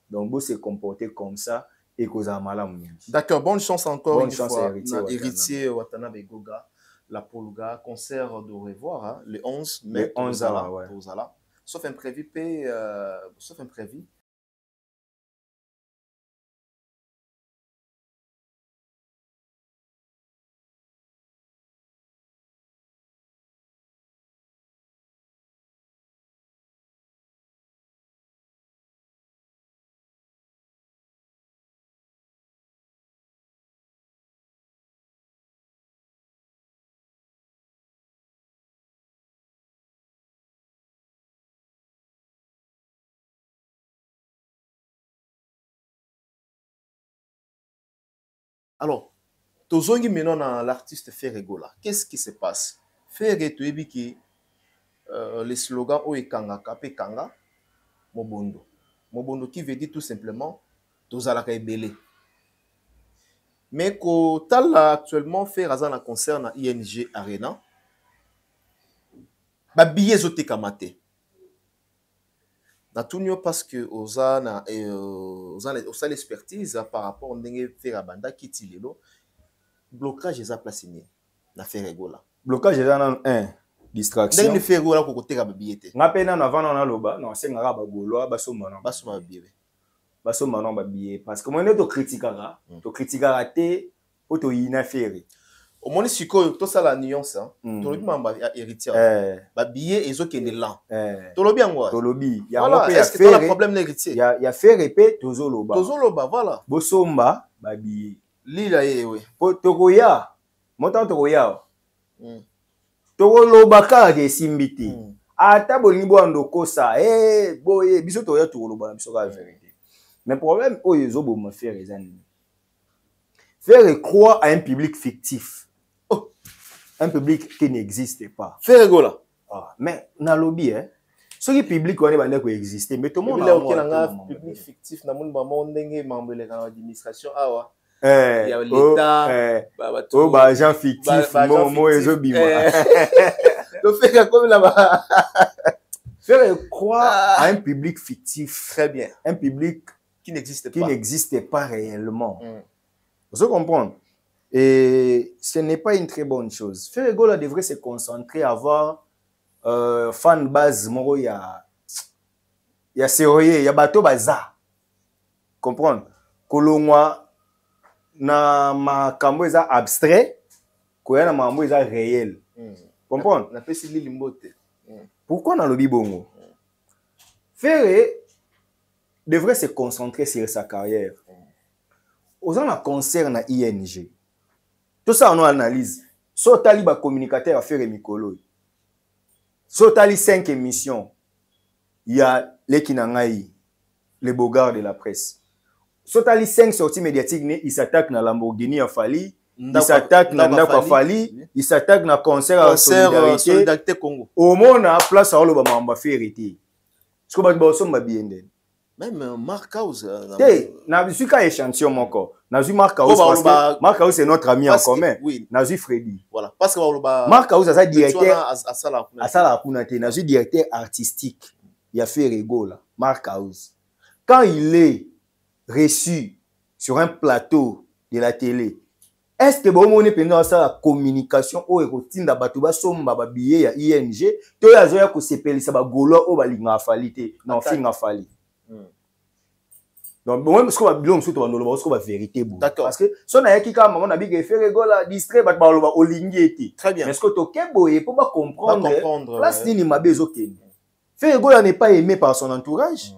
Donc vous se comporter comme ça et causa malam. D'accord, bonne chance encore bonne chance fois à Héritier Watanabe Goga. La Polga, concert de revoir, hein, le 11 mai, le 11 ouais. Sauf imprévu, sauf imprévu, Alors, tozongi maintenant dans l'artiste Ferrego là. Qu'est-ce qui se passe? Ferrego tu ebi ki les slogans o ekangaka pe kanga mobondo. Mobondo qui veut dire tout simplement tozalaka ebele. Mais ko tala actuellement fait razana concerne ING Arena. Ba billet zote kamate. Na tunyo parce que oza l'expertise par rapport au ndenge Ferrabanda kiti lelo blocage eza place ni na Ferrego là. Blocage eza na distraction. Ndenge Ferrego là ko koteka ba billet te. Nga pe na vana na loba non senga ba golo ba somba ba billet. Baso manon ba billet parce que moi to critiquera te auto ina ferré au moins siko to ça la nuance to lobi mamba héritier ba billet ezokende là to lobi yango to lobi ya voilà est-ce que tu as problème d'héritier ya ferré pe tozoloba voilà bosomba ba billet lila yewe tokoya montant tokoya tokoloba ka de simbiti ata bolingi bo andoko sa boye biso toya tokoloba biso ka vérité. Mais le problème, faire croire à un public fictif. Oh. Un public qui n'existe pas. Faire là. Ah, mais dans le lobby, ce qui est public, on est pas exister. Mais tout le monde a un public fictif. Dans le monde, membre de l'administration. Il y a l'État. Oh, agent fictif. Moi, faire comme là-bas. Faire croire à un public fictif. Très bien. Un public qui n'existe pas réellement. Vous comprenez? Et ce n'est pas une très bonne chose. Ferrego là devrait se concentrer à avoir fan base moro ya sérieux, ya bateau baza. Comprendre? Kolongwa na makambo eza abstrait, koya na makambo eza réel. Comprendre? Na pesi limbote. Pourquoi dans le bibongo? Ferré devrait se concentrer sur sa carrière. Aux gens la concerne ING. Tout ça on analyse. Sotali ba communicateur à faire Mikolo. Sotali 5 émissions. Il y a les Kinangai, les bogards de la presse. Sotali 5 sorties médiatiques, il s'attaque na Lamborghini à Fali, il s'attaque na Ndako Fali, il s'attaque na concert à Solidarité Congo. Au monde à place à Oloba Mamba Ferrité. Ce que ba bosso mba bien. Même Mark House. Na suis qu'un échantillon mon corps. Na suis Mark House parce que Mark House c'est notre ami en commun. Oui. Na suis Freddy. Voilà. Parce que Mark House a directeur à Sala Kunate. Na suis directeur artistique. Il a fait Ferrego là. Mark House. Quand il est reçu sur un plateau de la télé, est-ce que bon on est pendant ça la communication au rotinda batuba somba ba billet ya ING to ya zoya ko sepelisa ba golo o ba linga falite non finga fali. Donc moi parce que ba bilom surtout ba noloba parce que ba vérité bon parce que son ayaki ka maman na big Ferrego la distrait ba loba olingi eti. Très bien. Mais est-ce que to keboye pour pas comprendre place nini mabezo ken. Ferrego là n'est pas aimé par son entourage.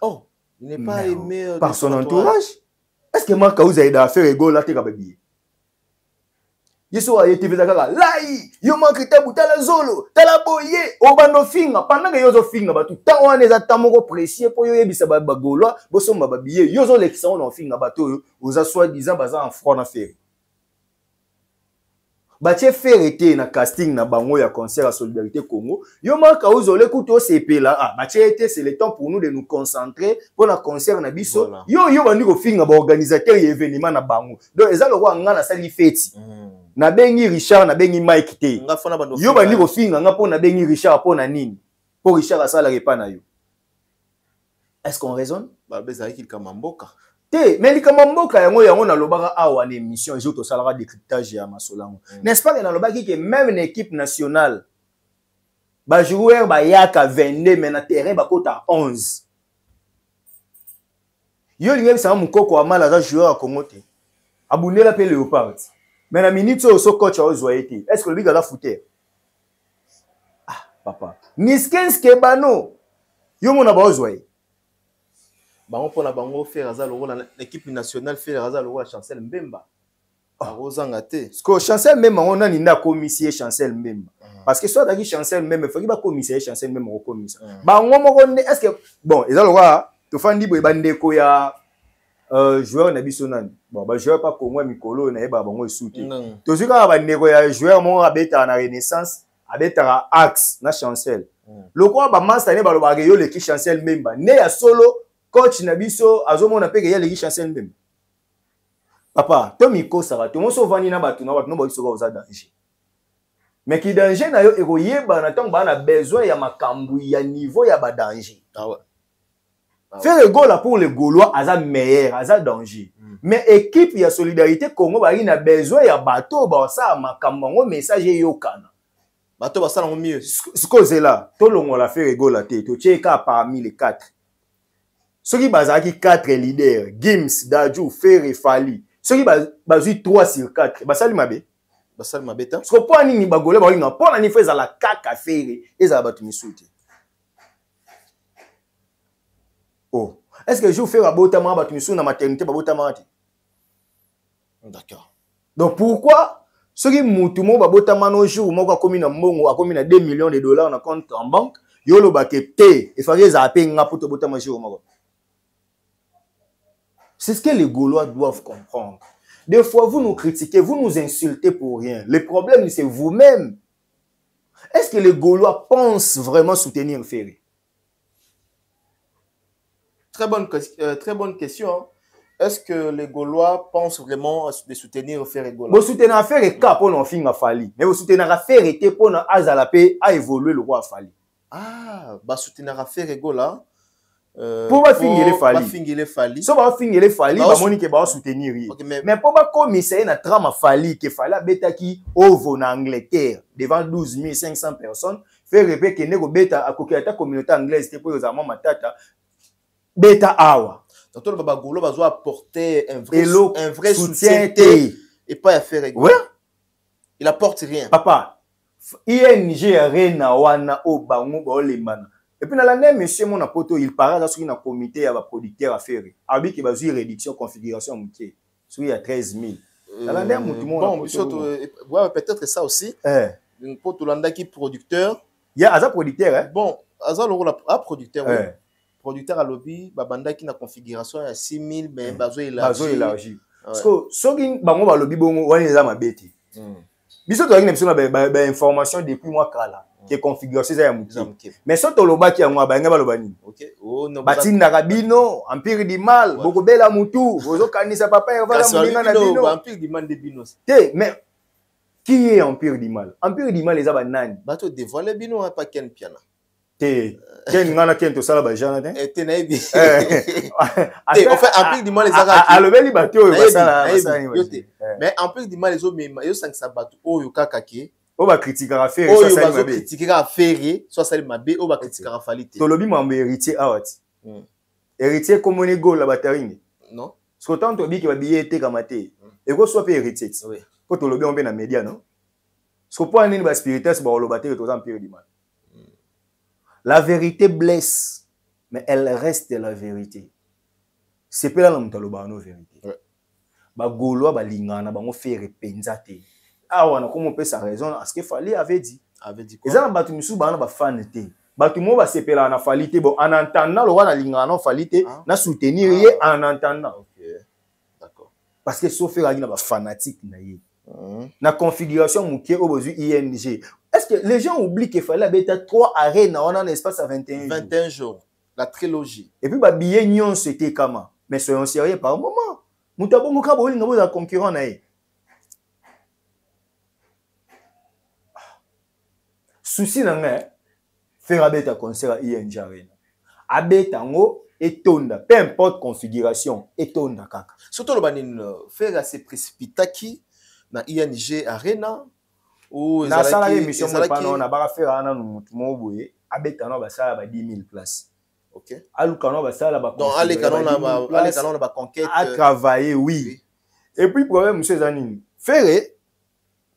Oh, il n'est pas aimé par son entourage. Est-ce que Mark House a aidé à faire ego là te kababi? Yeso a été visa kaka lai yo manque ta butala zolo tala boye obando finga pendant que yozo finga batu ta wana eza tamoko précieux pour yo yebisa ba bagolo bosomba ba billet yozo lekisa on finga batu oza soit disant baza en front na faire. Batie faire été na casting na bango ya concert à Solidarité Congo. Yo Mark House ole kuto CP là batie été c'est le temps pour nous de nous concentrer pour la concert na biso. Voilà. Yo bandi ko finga ba organisateur événement na bango. Donc eza lo kwa ngana sali feti. Na bengi Richard na bengi Mike te. Yo bandi ko finga nga po na bengi Richard po na nini? Po Richard asala repa na yo. Est-ce qu'on raisonne? Ba beza ki kamamboka. Mais likamamboka yango na lobaka awa na émission je to salara décryptage ya masolango. N'est-ce pas que na lobaki que même une équipe nationale ba joueur ba yaka 22 mais na terrain ba kota 11. Yo lingi sa mukoko amala za joueur à Congo te. Abundela pe Léopard. Mais na minute so coach a ozoyete. Est-ce que le biga la fouter? Ah papa. Niskenske bano. Yo mona ba ozoye. Bango pona bango faire azal l'équipe nationale faire azal la Chancel Mbemba. Arozanga te. Sko Chancel Mbemba on a ninda commissaire Chancel Mbemba. Parce que soit daki Chancel Mbemba faut qu'il ba commissaire Chancel Mbemba au commissaire. Bango moko est-ce que bon ezal roi to fandi boy bandeko ya joueur na biso nani bon ba joueur pas Congo mikolo na yeba bango esouté to zika ba nego ya joueur mo abeta na Renaissance abeta Axe na Chancel loko ba master ne ba lo ba yo le ki Chancel memba ne ya solo coach na biso azomona pe ke ya le ki Chancel memba papa to miko sara to mo so vani na batu no ba biso ko za danger mais ki danger na yo eko yeba na tango ba na besoin ya makambu ya niveau ya ba danger faire le goal pour les Gaulois, ça meilleur, ça danger. Mais équipe, il y a solidarité Congo, il y a besoin, il y a bateau, ça a message yokana. Bateau, ça a mieux. Ce que c'est là, tout le monde a fait le goal à tête. Tu es parmi les 4. Ceux qui basent 4 leaders, Gims, Dadju, Ferre, Fali. Ceux qui basent 3 sur 4. Basali Mabé. Basali Mabé. Ce que pour ni bagolé, pour ni faire la caca Ferre, et ça va te misouter. Oh. Est-ce que je vous fais la botama sur la maternité D'accord. Donc pourquoi ceux qui moutoumont babotama no jour moi comme na mbongo a comme na 2 millions de dollars na compte en banque yolo bakete et fallait zapper nga pour botama jour moi. C'est ce que les Gaulois doivent comprendre. Des fois vous nous critiquez, vous nous insultez pour rien. Le problème c'est vous-même. Est-ce que les Gaulois pensent vraiment soutenir Ferré? Très bonne question. Est-ce que les Gaulois pensent vraiment de soutenir Ferré Gaulois? Vous soutenez Ferré K pour nous finir à Fali. Mais vous soutenez Ferré T pour nous Azalapé à évoluer le roi Fali. Ah, bah soutenir Ferré Gaulois. Pour finir les Fali. Si on finir les Fali, bah Monique va soutenir. Mais pour pas commissaire na trame Fali que Fali bêta qui ouvre en Angleterre devant 12 500 personnes. Ferré P qui nego bêta à la communauté anglaise pour les amants matata. Beta awa. Donc le Baba Gaulo va apporter un vrai soutien et pas à faire égal. Ouais. Il apporte rien. Papa, ING Arena wana o bango ba lemana. Et puis dans l'année monsieur mon apoto il paraît là sur un comité ya ba producteur à faire. Abi qui va jouer réduction configuration muté. Sur il y a 13 000. Dans l'année mutu mon bon ouais peut-être ça aussi. Pour tout l'anda qui producteur. Il y a un producteur hein. Bon, Aza le rôle à producteur. Producteur à lobby, babanda qui na configuration à 6000 mais bazo élargi. Parce que ceux qui bango ba lobby bongo wani za mabeti. Biso to ngina biso na information depuis moi kala que configuration za ya muti. Mais so to lobaki ya ngwa ba ngaba lobani. OK. Oh no. Batinda kabino, empire du mal, boko bela mutu, bozo kanisa papa ya vala mulinga na bino. Empire du mal de binos. Mais qui est empire du mal? Empire du mal les aba nani? Bato dévoiler bino pas ken piana. Ken ngana ken to sala ba jana ne te na bi en fait en plus du mal les arabes alobeli bato ba sala mais en plus du mal les autres mais yo 500 bato oyo kaka ke o ba critiquer Ferré so sala mabe critiquer Ferré so sala mabe o ba critiquer Fali te to lobi mambe héritier awati héritier comme on est go la bataringe non parce que tant to bi ke ba billet te kamate et ko soit héritier oui ko to lobi on be na média non parce que pour nini ba spirituel ba lo bater to empire du mal. La vérité blesse, mais elle reste la vérité. C'est pas là que nous avons la vérité. Ba Gaulois ba lingana ba ngo faire penzate. Ah on a comment peut sa raison à ce que Fali avait dit. Quoi? Ils ont battu musu ba na ba fanité. Batu mo ba sepela na Falité bon en entendant le roi na lingana Falité na soutenir en entendant. OK. D'accord. Parce que sauf faire na ba fanatique na yé. Na configuration mouké au besoin ING. Est-ce que les gens oublient qu'il fallait mettre 3 arènes en un espace à 21 jours? La trilogie. Et puis, bah, billet nion, c'était comment? Mais soyons sérieux par un moment. Moutabo Mouka Bouli n'a pas de concurrent. Souci n'a pas faire un concert à ING Arena. Abetango et tonda. Peu importe configuration, et tonda kaka. Surtout le banin faire assez précipitaki na ING Arena. Na sala émission mo pa na ba faire na mutu mo boye abeta na ba sala ba 10 000 places. OK. Aluka na ba sala ba donc allez canon na ba conquête à travailler oui. Et puis problème monsieur Zanini Ferré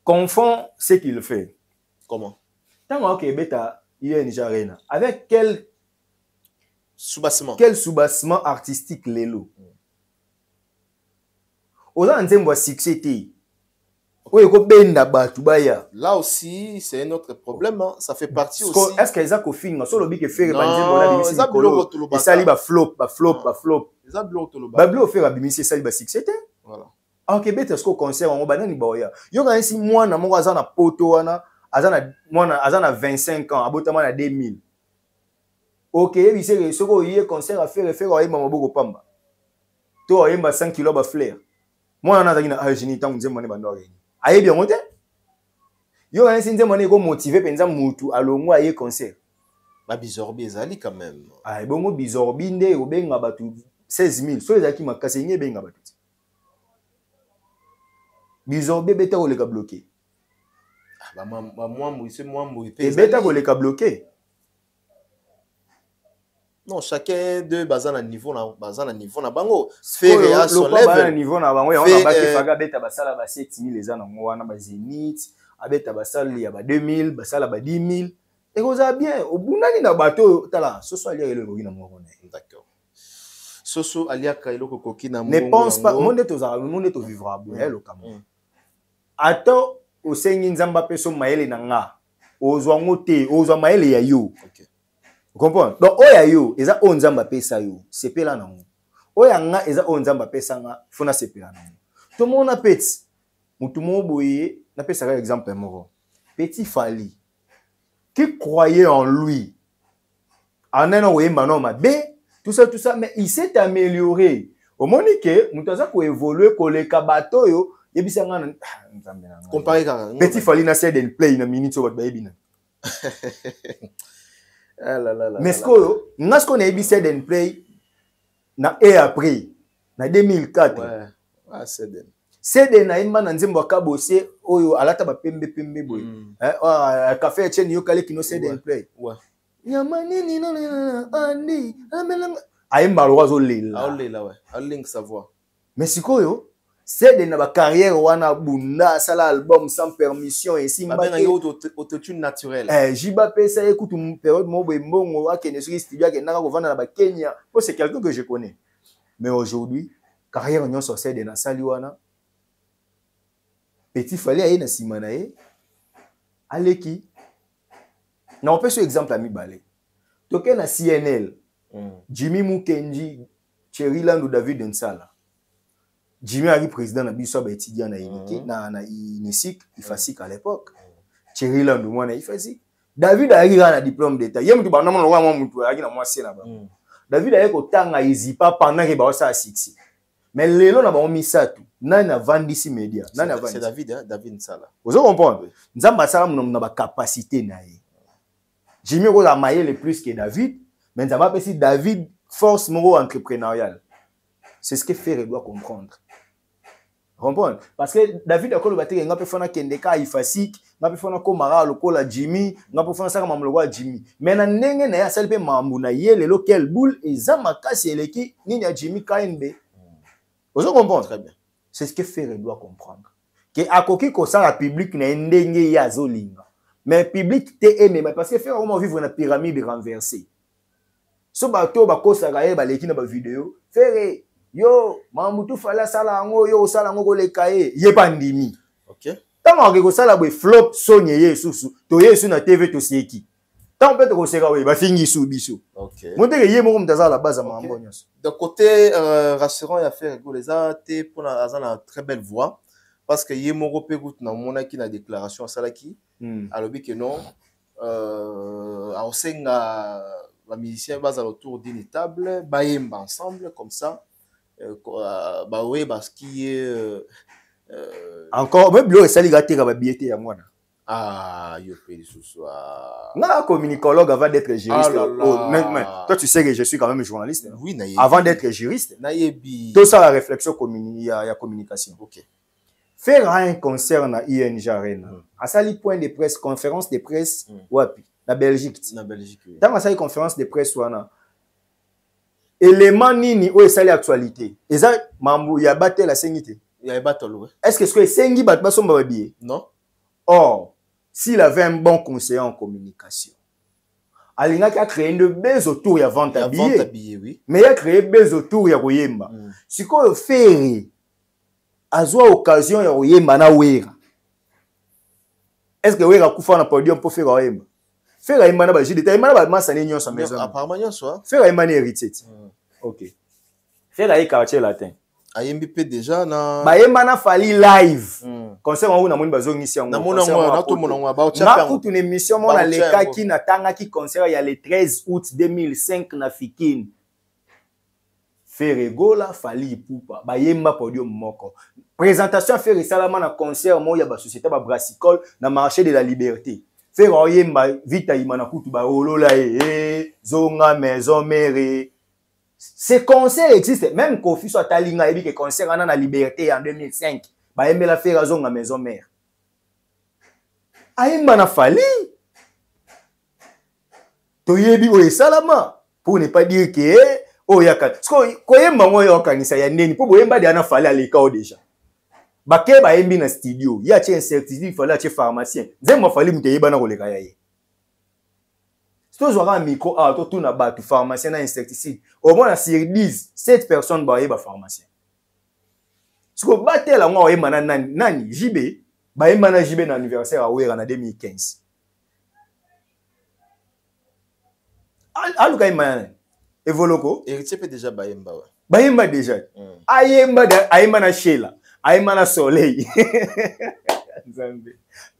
confond ce qu'il fait. Comment? Tant que beta ING Arena avec quel soubassement artistique lelo. Oza nzembo succès. Là aussi, c'est un autre problème. Hein. Ça fait partie aussi. Est-ce qu'ils ont film sur le bic faire et ça va flop. Bablo faire abimisi ça va succès. Voilà. Ok, bête est-ce qu'on concert en banane boya. Yo quand si moi na mon azana poto wana azana 25 ans abotama na 2000. Ok, il sait ce qu'on y est concert à faire au yemba maboko pamba. To yemba 5 kg ba flair. Moi na zaki na Algérie tant nzembo ne bando rien. Aye bien monté. Yo quand si nzembo ne ko motiver penza mutu alongo aye concert. Ba bizorbi ezali quand même. Ah bongo bizorbi nde obenga batu 16000. So ezaki makase nye benga batu. Bizorbi beta oleka bloqué. Ah bah moi c'est moi et beta oleka bloqué. Non, chacun de bazana niveau na bango. Faire à son level niveau na bango, on a baki faga beta basala ba 7000 les ans ngo wana ba Zénith, abeta basala ya ba 2000, basala ba 10000. Et koza bien, obunani na bato tala, soso alia ele koki na moko na. D'accord. Soso alia ka eloko koki na moko. Ne pense pas, monde to vivra bien le Cameroun. Ato o sengi nzamba peso maele na nga. Ozwa ngote, ozwa maele ya yo. OK. Vous comprenez? Donc, oya yo, eza onzamba pesa yo, sepela na ngo. Oya nga eza onzamba pesa nga, fona sepela na ngo. Tout le monde a petit. Mutu mo boye, na pesa ka exemple moko. Petit Fally, qui croyait en lui, en un an non ma B, tout ça, mais il s'est amélioré. Au moment que mutu aza ko évoluer ko le kabato yo, yebisa nga na comparé ka Petit Fally na said and play na minute so ba yebina. Mais ce qu'on a eu said and play na et après na 2004 ouais c'est na imba na nzembo akabose oyo alata ba pembe boy café chaîne yo kale kino said and play ouais nyama nini na andi amela ayemba lozo lela ouais alink savoir mais sikoyo c'est de na carrière wana bunda sala album sans permission et si mbaki autotune naturel jiba pesa écoute une période mo mbongo akene sur studio ke naka ko vanda na ba Kenya pour c'est quelqu'un que je connais mais aujourd'hui carrière nyon so c'est de na sali wana Petit Fally aye na simana e aleki na on peut ce exemple ami balé toke na CNL Jimmy Mukenji Thierry Landou David Nsala Jimmy Ari président na biso ba étudiant na Iniki na Inisik Ifasik à l'époque Thierry Landou moi na Ifasik David Ari na diplôme d'état yem tu ba na mo wa mutu aki na mwasi na ba David aye ko tanga izipa pendant que ba sa 6 mais lelo na ba misatu nani na vandisi media nani na c'est David Nsala vous comprenez nzamba sala na ba capacité na ye Jimmy ko la mailler le plus que David mais nzamba pesi David force moro entrepreneurial c'est ce que Ferre doit comprendre. Comprendre parce que David a colobaté nga pe fona kendeka Ifasik nga pe fona ko mara lokola Jimmy nga pe fona saka mamloko Jimmy mais na ndenge na ya salpe mambu na ye lelo quel boule eza makasi eleki nini ya Jimmy KNB. Vous comprenez très bien. C'est ce que Ferre doit comprendre. Que akoki ko sala public na ndenge ya zolinga. Mais public te aimé parce que Ferre on vivre na pyramide renversée. So bato ba kosa ga ye ba leki na ba vidéo Ferre yo mambutu fala sala ngo yo sala ngo le kae ye pandimi OK tama ke ko sala bo flop sonye yesusu to yesu na TV to sieki tant peut ko seka we ba fingi su biso OK monte ye mo mtaza la base mambo nyos de côté rassurant ya faire ko les ate pour na azana très belle voix parce que ye mo pe gout na mona ki na déclaration salaki alobi que non a osenga la musicien base autour d'une table baemba ensemble comme ça bah oui parce qu'il est encore même bleu ça liga teka ba billet ya mwana yo peli sous na communicologue avant d'être juriste mais toi tu sais que je suis quand même journaliste oui avant d'être juriste nayebi tout ça la réflexion ya communication OK faire un concert na ING Arena à sali point de presse conférence de presse wapi na Belgique dans ma sali conférence de presse wana élément nini o esali actualité eza mambu ya batela sengité ya batolo est-ce que ce que sengi bat ba somba babie non or s'il avait un bon conseiller en communication alinga ki a créé une base autour ya vente à billets oui mais il a créé base autour ya koyemba sikoyo Ferre azwa occasion ya koyemba na wera est-ce que wera kufa na podium pour faire oyemba faire oyemba na ba jide ta oyemba na ba masani nyonso maison apparemment nyonso faire oyemba na héritier OK faire ay quartier latin ayembi pe déjà na ba yemba na fali live concert on na moni bazongisi yango na mona ngwa na to mona ngwa ba otya pa toute une émission mona leka ki na tanga ki concert ya le 13 août 2005 na Fikine Ferregola fali pupa ba yemba podium moko présentation faire salama na concert mo ya ba société ba brassicole na marché de la liberté faire oyemba vita imana kutu ba olola zonga maison mère. Ces concerts existent. Même Kofi soit talinga et dit que concert en la liberté en 2005. Bah aimé la faire à zonga maison mère. Aïe na fali. Toyebi o salama pour ne pas dire que oh yaka. Sko koyemba mo yo kanisa ya neni pour boyemba de ana fali aleka déjà. Ba ke ba yembi na studio. Ya che insecticide fallait che pharmacien. Nzemba fali muteyeba na koleka ya ye. Si tu as un micro, tu as un pharmacien, un insecticide. Au moins, sur 10, 7 personnes sont un pharmacien. Si tu as un nani, JB, tu as un JB dans l'anniversaire en 2015. Evoloko. Héritier peut déjà Bayemba. Bayemba déjà. Ayemba na Sheila. Ayemba na Soleil.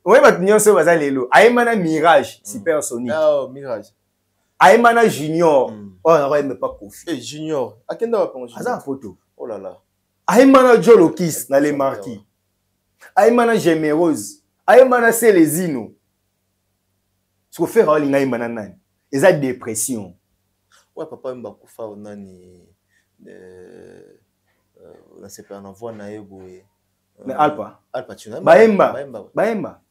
Oui, mais nous sommes à l'élo. Aïmana Mirage, supersonique. Ah, Mirage. Aïmana Junior. Oh, on n'aurait même pas Kofi. Eh, Junior. À quel endroit on a une photo. Oh là là. Aïmana Jolokis, dans les marquis. Aïmana Gémérose. Aïmana Célésino. Ce qu'on fait, c'est Aïmana Nan. Ils ont dépression. Ouais, papa, il m'a fait un nani. On s'est pas en voie naïboué. Mais Alpa. Alpa, tu n'as pas. Baemba.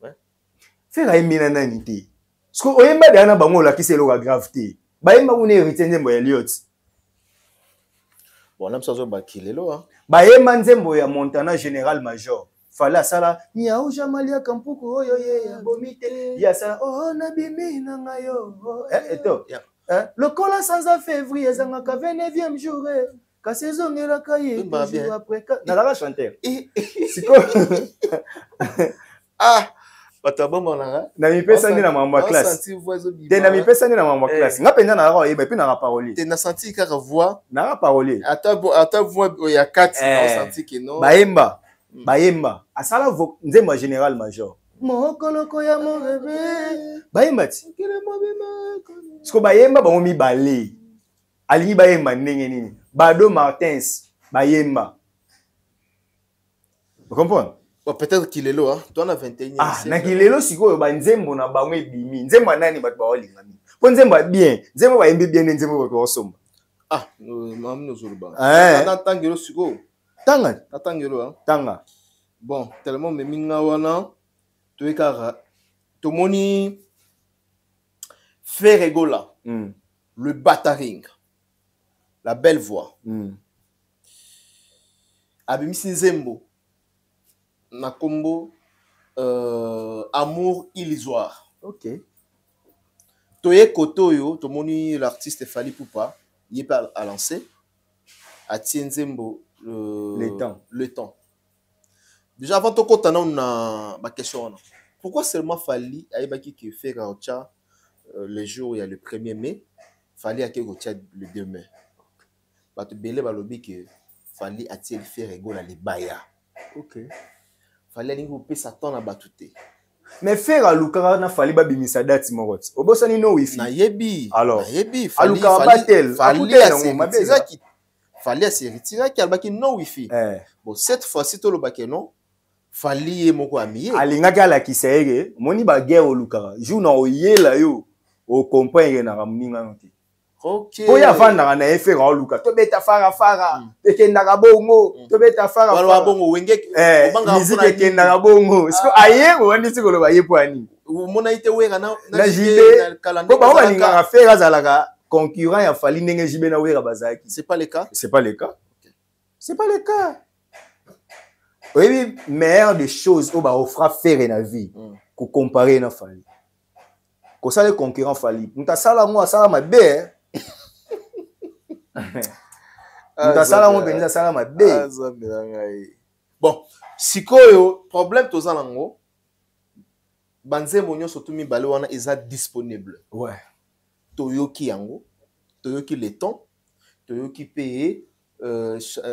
Faire Aïmina Nanité. Ce qu'on Oyemba de Anna Bango la qui c'est la gravité. Baemba ou n'est héritier de Elliot. Bon, on a besoin de qu'il est là. Baemba Nzembo ya Montana Général Major. Fala sala nya uja malia kampuku oyo ye bomite ya sala oh na bimi na ngayo eto le cola sans a février zanga ka 29e jour ka saison ngela kaye toujours après na la chanteur siko ah patabo monanga na mi pesa ni na mama classe te na mi pesa ni na mama classe nga penza na ra oyeba pe na ra parolier te na senti ka voix na ra parolier ata voix ya 4 na senti que non Baemba Baemba asala nzembo général major mokoloko ya morebe Baemba ti siko Baemba bango mibale alingi Baemba ndenge nini Bado Martins Baemba vous comprenez peut-être qu'il est là hein toi on a 21e ah na kilelo siko ba nzembo na bango ebimi nzembo nani bato ba olingami po nzembo bien nzembo ba yembi bien nzembo ba osomba ah mam no zuluba na tangelo siko tanga tangelo hein tanga bon tellement me minga wana to ekara to moni Ferregola le battering la belle voix abimisi nzembo na combo amour illusoire. OK. Toye kotoyo to moni l'artiste Fally Ipupa il est pas à lancer à Tienzembo le temps. Déjà avant to kotana na ba question pourquoi seulement Fally aibaki que faire Ocha le jour où il y a le 1er mai Fally a que Ocha le 2 mai. Ba to belé ba lobi que Fally a-t-il fait Ferregola les baya. OK. Fallait aller au pays s'attendre à batouter. Mais faire à Luka na Fally babimisa date morot. Obosani no wifi. Na yebi. Alors. Na yebi. Fally batel. Fally se retirer qui albaki no wifi. Bon cette fois-ci to lo baki non. Fally moko amié. Alinga kala kisege. Moni ba guerre au Luka. Jou na oyela yo. O comprendre na ramuninga nti. OK. Oya vanda na efera au Luka. To beta fara. Tekenda kabongo. To beta fara. Wala bongo wenge. Obanga musique kenda kabongo. Siko ayego wandi siko lo baye poani. Mona ite wera na JB. Ko ba balinga affaire zalaka concurrent ya Fally ndenge JB na wera bazaki. C'est pas le cas. C'est pas le cas. C'est pas le cas. Oui, meilleure des choses au ba offra faire na vie. Ko comparer na Fally. Ko ça le concurrent Fally. Muta sala mo sala mabe. Bon, sikoyo problème toza nango banze monyo surtout mi balé wana eza disponible. Ouais. Toyoki yango, toyoki le temps, toyoki payer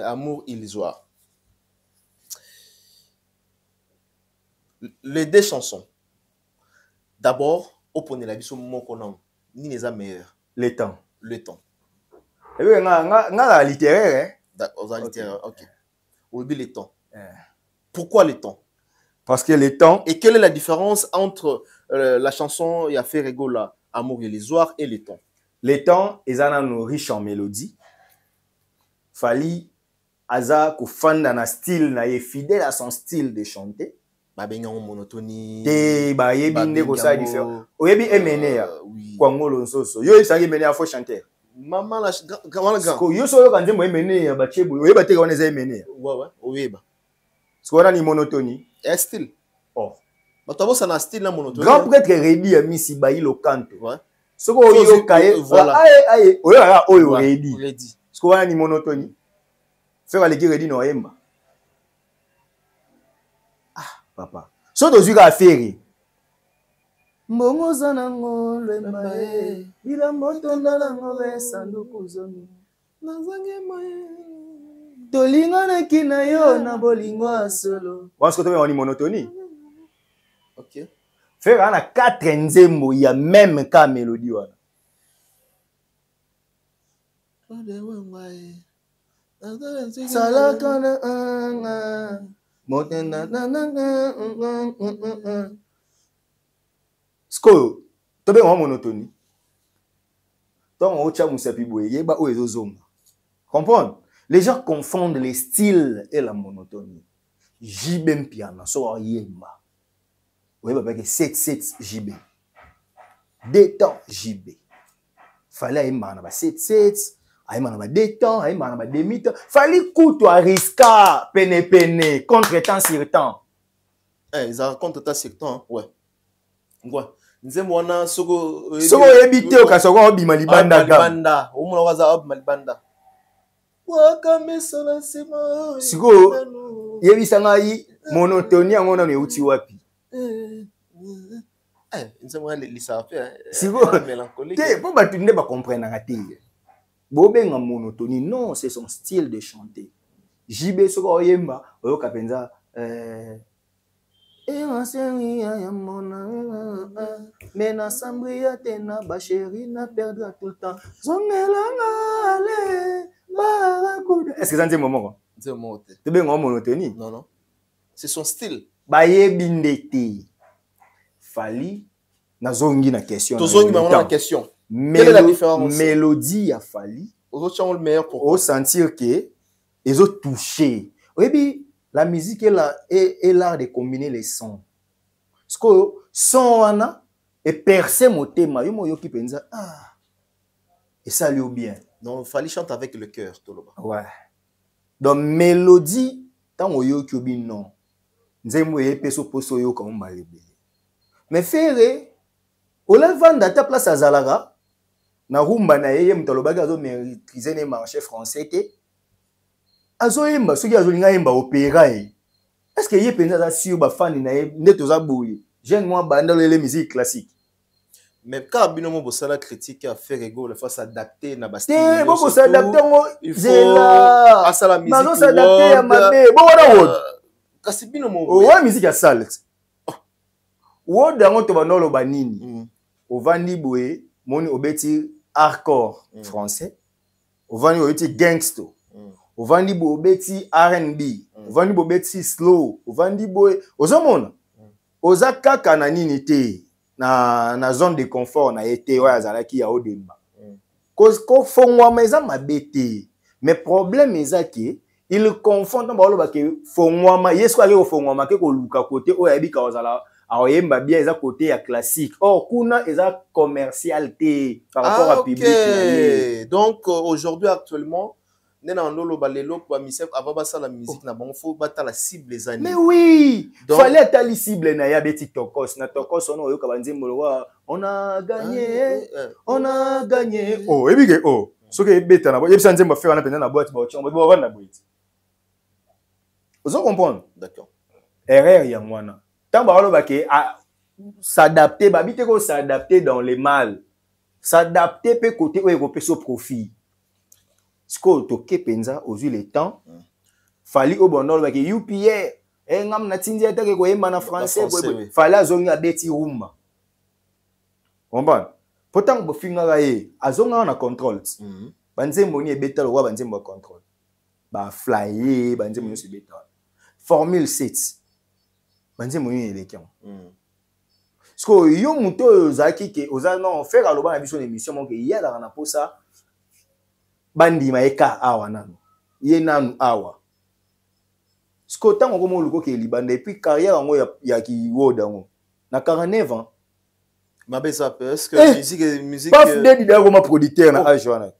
amour illusoire. Les deux chansons. D'abord, opone la biso moko na ni les meilleurs. Le temps. Le temps. Et bien, nga littéraire, hein? D'accord, littéraire, ok. Obi le temps. Pourquoi le temps? Parce que le temps. Et quelle est la différence entre la chanson Il a fait Regola, Amour illusoire et le temps? Le temps, ils sont riches en mélodie. Fali, Aza, Koufan, dans un style, na fidèle à son style de chanter. Babenga en monotonie. Ba yebi ndeko ça différent. Oyebi emene ya. Kwangolo nsoso. Yo isa emene ya faux chanteur. Maman la grand. Ko yo so yo kanze mo emene ya bachebu. Oyeba te kona za emene. Ouais, oyeba. Sko wana ni monotonie. Un style. Oh. Batabo ça na style na monotonie. Grand prêtre Redi a mis si bayi lo canto. Ouais. Soko yo kaye. Voilà. Aye. Oyo oyo Redi. Redi. Sko wana ni monotonie. Faire les Redi no yemba. Papa. So to zuka affaire. Mbongo zanango lemae. Bila moto nango besanduku zomi. Nazange moye. Tolinga na kina yo na bolingo solo. Parce que tu es en monotonie. OK. Faire na 4 nzembo il y a même ka mélodie wana. Salaka na Sko, tu es en monotonie. Donc, on tient Moussapi Boye, yeba ou ezozonga. Comprendre? Les gens confondent les styles et la monotonie. JB piano, so yemba. Oui, parce que 7-7 JB. Détend JB. Fallait yemba na 7-7. Aïma na détend, aïma na demi-temps. Fallait couteau à risca, pene, contre-temps sur temps. Ils ont contre-temps sur temps, ouais. Ouais. Nzembo wana soko yebite o kasoko obima libanda banda. Omona waza obima libanda. Wakame sona sima. Siko yebisanga yi monotonie ngona ne uti wapi. Nzembo wana lisa fait. Siko mélancolique. Te po batu nde ba comprendre nga te. Bobenga monotonie, non, c'est son style de chanter. JB soko yemba oyoka penza et ma chérie ya mona mena sambria tena ba chérie na perdre tout le temps zongelanga ale barakuda. Est-ce que ça c'est moment c'est moment te ben monotonie? Non, c'est son style. Ba yebindete Fali nazongi na question. Tozongi na question. Quelle est la différence? Mélodie a Fali aux autres le meilleur pour au sentir que ils ont touché. Oui, la musique est l'art de combiner les sons. Parce que son wana et percer mon thème, yo qui pensa et ça lui bien. Donc Fali chante avec le cœur Toloba. Ouais. Donc mélodie tant yo qui bien non. Nzembo ye peso poso yo comme balebele. Mais faire au la vendre ta place à Zalaga na rumba na yeye mtaloba gazo maîtriser les marchés français te. Azo yemba soki azo linga yemba opéra e. Est-ce que yé penza za sur ba fan na ye ndeto za boye. Jeune moi banda les musiques classiques. Mais quand binomo bosala critique à faire ego le faut s'adapter na ba style. Te boko s'adapter ngo il faut asala musique. Mazo s'adapter ya mabe. Bo wana wod. Kasi binomo. O musique ya sale. Wod dango to banolo banini. O vandi boye moni obeti hardcore français. O vandi obeti gangster. Ovandi bo beti R&B, ovandi bo beti slow, ovandi bo ozomona. Oza kaka na nini te na zone de confort na été wa azalaki ya odemba. Ko fongwa meza mabete. Mais problème ezaki il confond ba lo ba ke fongwa ma yesko ale ko fongwa ma ke ko luka côté o yabi ka ozala aoyemba bien eza côté ya classique. Or kuna eza commercialité par rapport à public. Donc aujourd'hui actuellement nena ndolo balelo kwa misef avant ça la musique na bon faut battre la cible les années. Mais oui, donc, fallait être la cible na ya beti tokos na tokos on oyo kabanzi molowa on a gagné on a gagné. Oh ebige oh soki ebeta na bo yebisa nzemba faire na penda na boîte ba chomba bo na boîte. Vous comprendre? D'accord. Erreur ya mwana. Tamba alo ba ke s'adapter, babite ko s'adapter dans les mal. S'adapter peut côté où il peut se profit. Ce que toke penza aux le temps, fallait au bon ordre que UPA ngam na tindia take ko yemba na français fallait azongi abeti rumba. Comprendre? Pourtant bo finga gaé azonga na contrôle. Banzembo ni ebeta lo wa banzembo contrôle. Ba flyer banzembo ni se beta. Formule 7. Banzembo ni elekion. Parce que yo muto zaki ke oza non faire aloba na biso émission mon ke ya la na posa bandi maeka awa nanu. Ye nanu awa. Parce que tant qu'on luko ke libanda et puis carrière ngo ya ki woda ngo. Na 49 ans. Mabé ça parce que musique pas fidèle d'idée comme producteur na âge wana.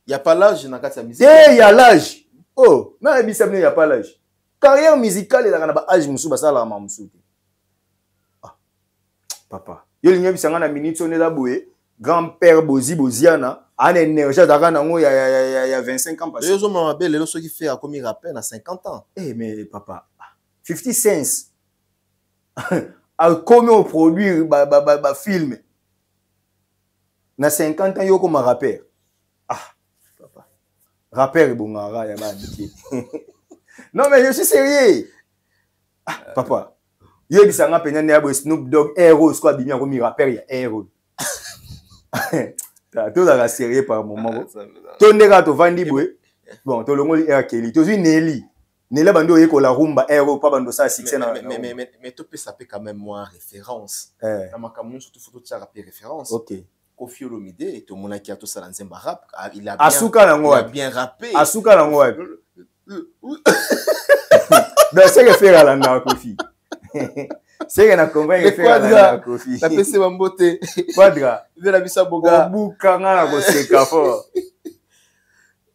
Y a pas l'âge na kati ya musique. Eh, y a l'âge. Oh, na ebisa mne y a pas l'âge. Carrière musicale et na ba âge musu basala ma musu. Papa. Yo linga bisanga na minute on est là boye. Grand-père Bozi Boziana a une énergie d'argent il y a 25 ans passé. Yo ma belle le qui fait comme il rappelle à 50 ans. Eh mais papa, 50 cents. A comme au produire ba film. Na 50 ans yo comme rappeur. Ah, papa. Rappeur bongara ya ba habité. Non mais je suis sérieux. Ah, papa. Yo bisanga penya ne abo Snoop Dogg héros quoi bimia comme rappeur ya héros. Tout la sérieux par moment. Tondera to vandi boy. Bon, to longo li Kelly. To zi Nelly. Nelly bando yeko la rumba héros pas bando ça succès na. Mais to peut saper quand même moi référence. Na makamu surtout photo de rapper référence. OK. Kofi Olomide et to mona ki a to sala nzemba rap, il a bien rappé. Asuka na ngwa. Ben c'est que faire la na Kofi. C'est que na convaincre faire la Kofi. La PC Mambote. Quadra. De la bisa boga. Bukanga na ko seka fort.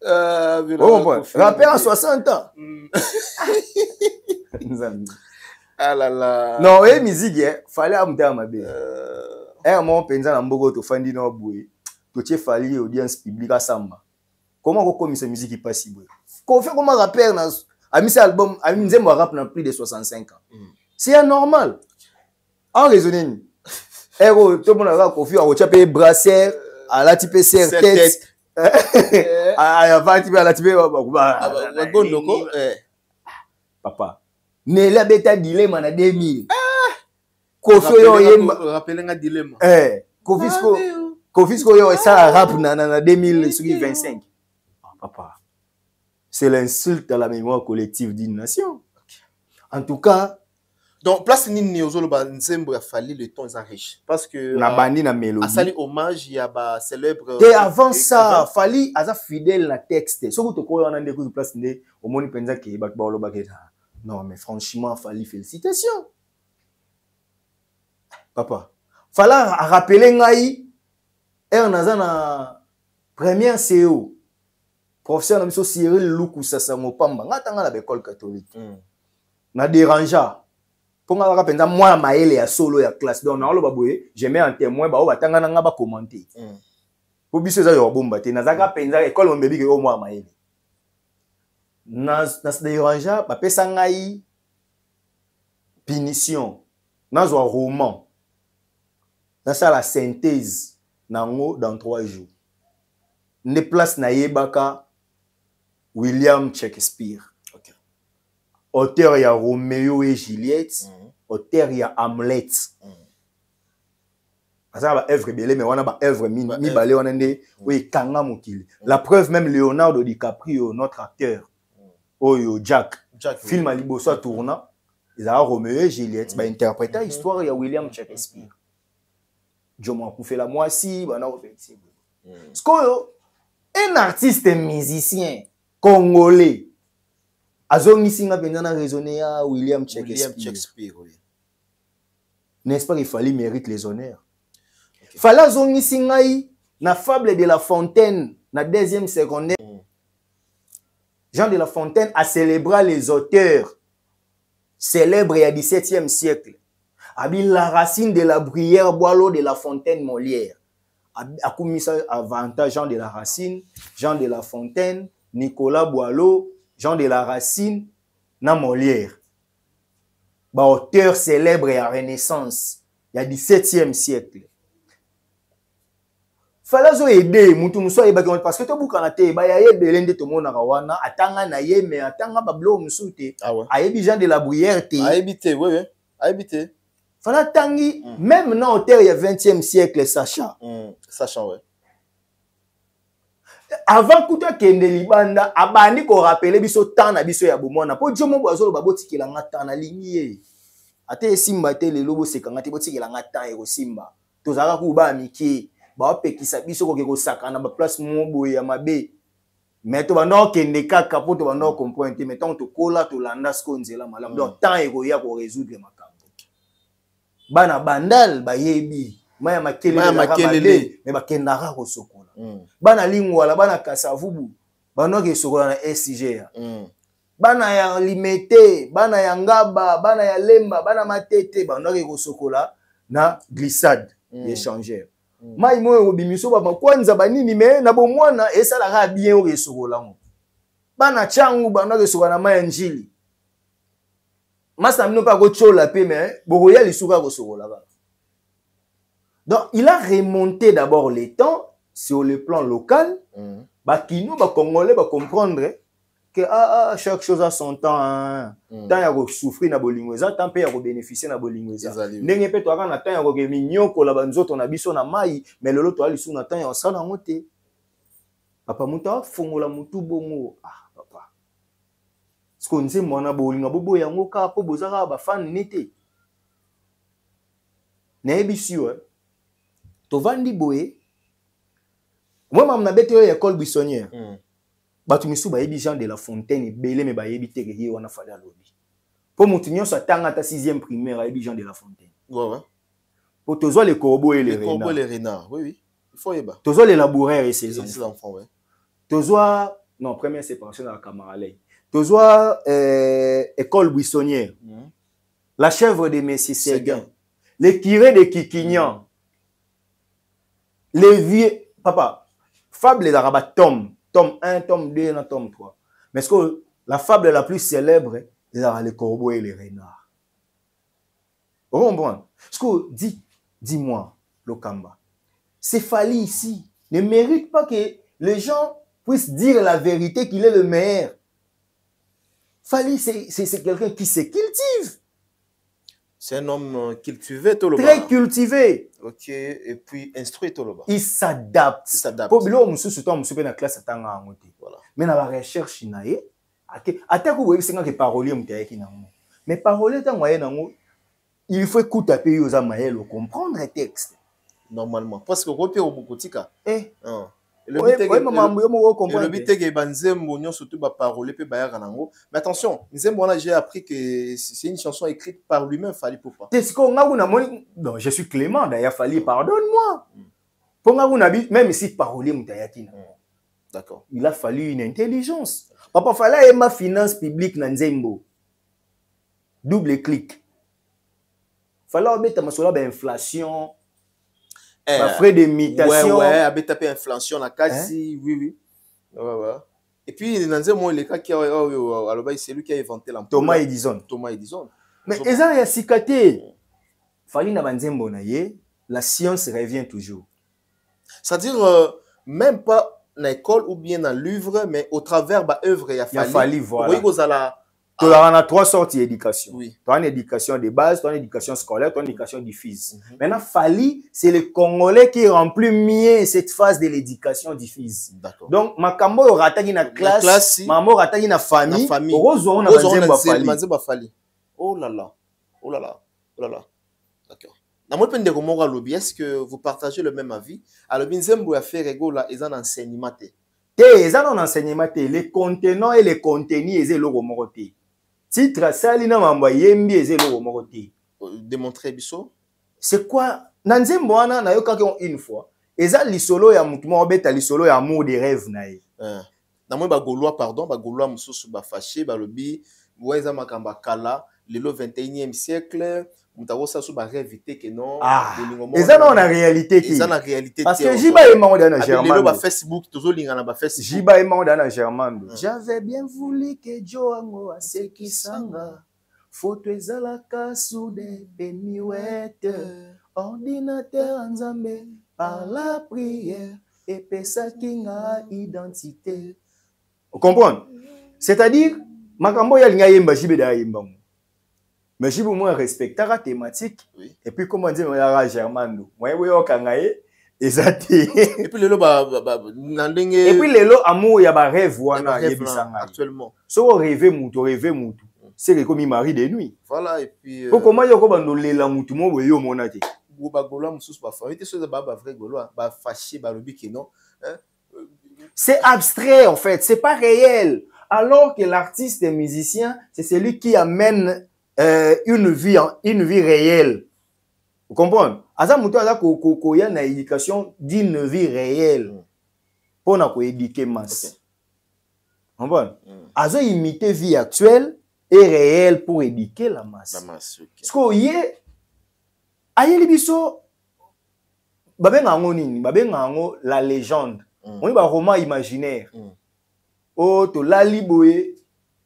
Oh bon, rappeur à 60 ans. Ah là là. Non, et musique fallait amta mabe. Mon penza na mboko to fandi no boy. To tie fallait audience publique à samba. Comment ko comme cette musique passe si boy. Ko fait comment rappeur na ami ce album, ami nzembo rap na plus de 65 ans. C'est normal. En raisonnement. Ero tout le monde a confié au chapé brassière à la type serre tête. À la type à la type papa. Ne la beta dilemme na 2000. Kofi yo yemba rappeler un dilemme. Kofi yo ça rap na 2025. Papa. C'est l'insulte à la mémoire collective d'une nation. En tout cas, donc place nini ozoloba nzembo ya Fally le temps est riche parce que na bandi na mélodie a sali hommage ya ba célèbre et avant ça Fally aza fidèle na texte so to ko na ndeko place ndé au moni penza ke ba oloba ke non mais franchement Fally félicitations papa fala a rappeler ngai naza na première CO professeur na biso Cyril Luku Sasango Pamba ngatanga na école catholique na dérangea pour nga penza moi maele ya solo ya classe donc na loba boye je mets en témoin ba o batanga na nga ba commenter pour biso za yo bomba te nazaka penza école mon bébé ke o moi maele na dérangea ba pesa ngai punition na zo roman na ça la synthèse nango dans 3 jours ne place na yebaka William Shakespeare. Okay. Auteur ya Roméo et Juliette, auteur ya Hamlet. Ça va œuvre belé mais on a ba œuvre mi balé on ndé oui kanga mokili. La preuve même Leonardo DiCaprio notre acteur. Oyo Jack film à liboso tourna, ils a Roméo et Juliette ba interpréter histoire ya William Shakespeare. Jomo Koufé la moi si bana officiel. Skoyo un artiste musicien congolais azongi singa pendana raisonner à William Shakespeare. Oui. N'est-ce pas qu'il fallait mérite les honneurs. Okay. Fallait azongi singa na fable de La Fontaine na deuxième secondaire. Jean de La Fontaine a célébré les auteurs célèbres du 17e siècle. Abi la Racine de la Bruyère, Boileau de La Fontaine, Molière. A commis ça avantage Jean de la Racine, Jean de La Fontaine, Nicolas Boileau, Jean de la Racine, na Molière. auteur célèbre à Renaissance, il y a 17e siècle. Fallait zo aider mutu muso e baki parce que to bukana te ba ya yebele nde to mona kawana atanga na ye mais atanga ba blo musute ayebi Jean de la Bruyère te ayebité oui ayebité fallait tangi même na auteur il y a 20e siècle Sacha ouais avant kuta kende libanda abandi ko rappeler biso temps na biso ya bomona po jomo bwazolo babotikela ngata na lingi ate simba te lelo bo sekanga te botikela ngata e ko simba tozaka ku ba miki ba pekisa biso ko ke sakana ba place mobo ya mabe mais to bando kende kaka po to bando comprendre mais tant to kola to landa skonzela malam donc temps e ko ya ko résoudre makambo bana bandal ba yebi maya makelele mais ba kendaka ko sokola bana lingwala bana kasavubu bando ke sokola na SG bana ya limete bana ya ngaba bana ya lemba bana matete bando ke ko sokola na glissade échangeur mai moyo bimiso ba kwanza banini me na bomwana esala ka bien o resokola ngo bana changu bana resokola na mai njili masa mino pa ko chola pe mais boko ya lisuka ko sokola ba. Donc il a remonté d'abord les temps sur le plan local ba kino ba congolais ba comprendre que chaque chose a son temps tant ya ko souffrir na bolingo za tant pe ya ko bénéficier na bolingo za ndenge pe to aka na temps ya ko ke minyoko la banzoto na biso na mai mais lelo to ali su na temps ya osala ngote papa muta fongola mutu bongo papa sko nze mona bolingo bobo yango ka po bozaka ba fan nete na ebisio to vandi boye moi mam na bete yo école buissonnière batu misu ba yebi Jean de la Fontaine belé mais ba yebi teke ye wana fala lobi po mutu nyonso atanga ta 6e primaire yebi Jean de la Fontaine ouais po tozo les corbeaux et les renards oui il faut yeba tozo les laboureurs et ses enfants ouais tozo non première séparation dans la Camaralais tozo école buissonnière la chèvre de Messie Séguin les curés de Kikignan les vieux papa fable des arabes tome 1, tome 2, tome 3. Mais est-ce que la fable la plus célèbre, c'est les corbeaux et les renards. Vous comprenez? Est-ce que, dis-moi, Lokamba, c'est Fali ici ne mérite pas que les gens puissent dire la vérité qu'il est le meilleur. Fali, c'est quelqu'un qui se cultive. C'est un homme cultivé, Toloba. Très cultivé. Ok, et puis instruit, Toloba. Il s'adapte. Il s'adapte. Pour bilo musu surtout musu pe na classe atanga ngote. Voilà. Mais na la recherche nae, atako boye singa ke parolier mutayaki nango. Mais parolier tango aye nango, il faut écouter pe yo za maelo comprendre le texte. Normalement parce que repère au bokotika. Le but est que Banzembo nyon surtout ba parole pe ba ya nango. Mais attention, Nzembo j'ai appris que c'est une chanson écrite par lui-même Fally Poupa. C'est ce qu'on a moni. Non, je suis Clément d'ailleurs Fally, pardonne-moi. Pour nga même si parolier mutayaki. D'accord. Il a fallu une intelligence. Papa Fally ma finance publique na Nzembo. Double clic. Fallait mettre masola ba inflation. Frais d'imitation. Ouais, avec taper inflation la quasi, oui. Ouais. Et puis, dans un moment, le cas qui c'est lui qui a inventé l'ampoule. Thomas Edison. Mais ils ont cicaté. Fally na banzembo na ye, la science revient toujours. C'est-à-dire, même pas dans l'école ou bien dans le livre, mais au travers de l'œuvre, il y a Fally, voilà. Oui, tu as 3 sortes d'éducation. Oui. Tu as une éducation de base, tu as une éducation scolaire, tu as une éducation diffuse. Maintenant, Fally, c'est le Congolais qui remplit mieux cette phase de l'éducation diffuse. D'accord. Donc, Makambo ratagi na classe, Maman ratagi na famille. Heureusement, on a Fally. Oh là là. D'accord. Dans mon pays de est-ce que vous partagez le même avis? Alors, Nzembo a fait régola et un enseignement. Ils ont un enseignement. Les contenants et les contenus, ils ont le titre salina mamba yembi ezelo moroté démontrer biso c'est quoi nanzembo wana na yoka une fois eza lisolo ya mutu mo beta lisolo ya amour de rêve na ye na moi ba gaulois pardon ba gaulois mususu ba fâché ba lobi weza makamba kala lelo 21e siècle mutawo sa su ba rêve te que non eza na réalité qui eza na réalité parce que jiba e mango na Germain lelo ba Facebook tozo linga na ba Facebook jiba e mango na Germain j'avais bien voulu que Joango asekisanga Photo ezalaka sous des miouettes. Ordinateur nzambe par la prière. Et pesa kinga identité. Vous comprenez? C'est-à-dire, makambo ya linga yemba jibe da yemba. Mais jibe moi respecter la thématique. Oui. Et puis comment dire la Germano. Moi yo kangaye ezati. Et puis lelo nandenge. Et puis lelo amour ya ba rêve wana yebisanga actuellement. So rêver mutu. C'est comme mari de nuit. Voilà et puis comment yo ko bandolela mutu mo boye yo monate. C'est abstrait en fait, c'est pas réel. Alors que l'artiste et musicien, c'est celui qui amène une vie réelle. Vous comprenez? Aza muto aza ko ya na éducation d'une vie réelle. Pour na ko éduquer masse. Vous comprenez? Aza imiter vie actuelle et réelle pour éduquer la masse. La masse. Parce que ayeli biso babenga ngo nini babenga ngo la légende on ba roman imaginaire o to lali boye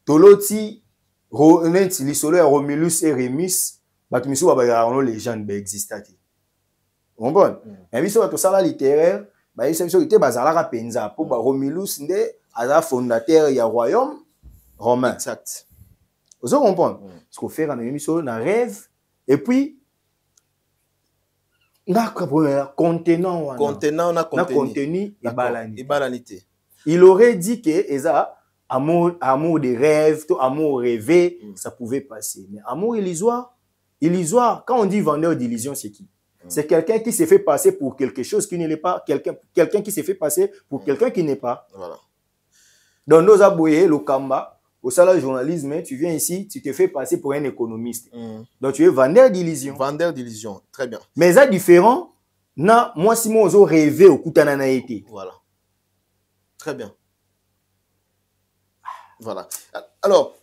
toloti nenti lisolo ya Romulus et Remus batu miso ba ngo légende ba existati on bon mais biso to sala littéraire ba biso ite bazalaka penza po ba Romulus nde aza fondateur ya royaume romain exact vous comprenez ce qu'on fait dans l'émission na rêve et puis contenant contenu ibalanité. Il aurait dit que eza amour de rêve, amour rêvé, ça pouvait passer. Mais amour illusoire, quand on dit vendeur d'illusion, c'est qui? C'est quelqu'un qui s'est fait passer pour quelque chose qui n'est pas, quelqu'un qui s'est fait passer pour quelqu'un qui n'est pas. Voilà. Dans nos aboyés, le Kamba, au salaire journalisme, tu viens ici, tu te fais passer pour un économiste. Donc tu es vendeur d'illusion. Vendeur d'illusion, très bien. Mais ça différent, na moi si moi j'ai rêvé au Koutanana été. Voilà. Très bien. Voilà. Alors,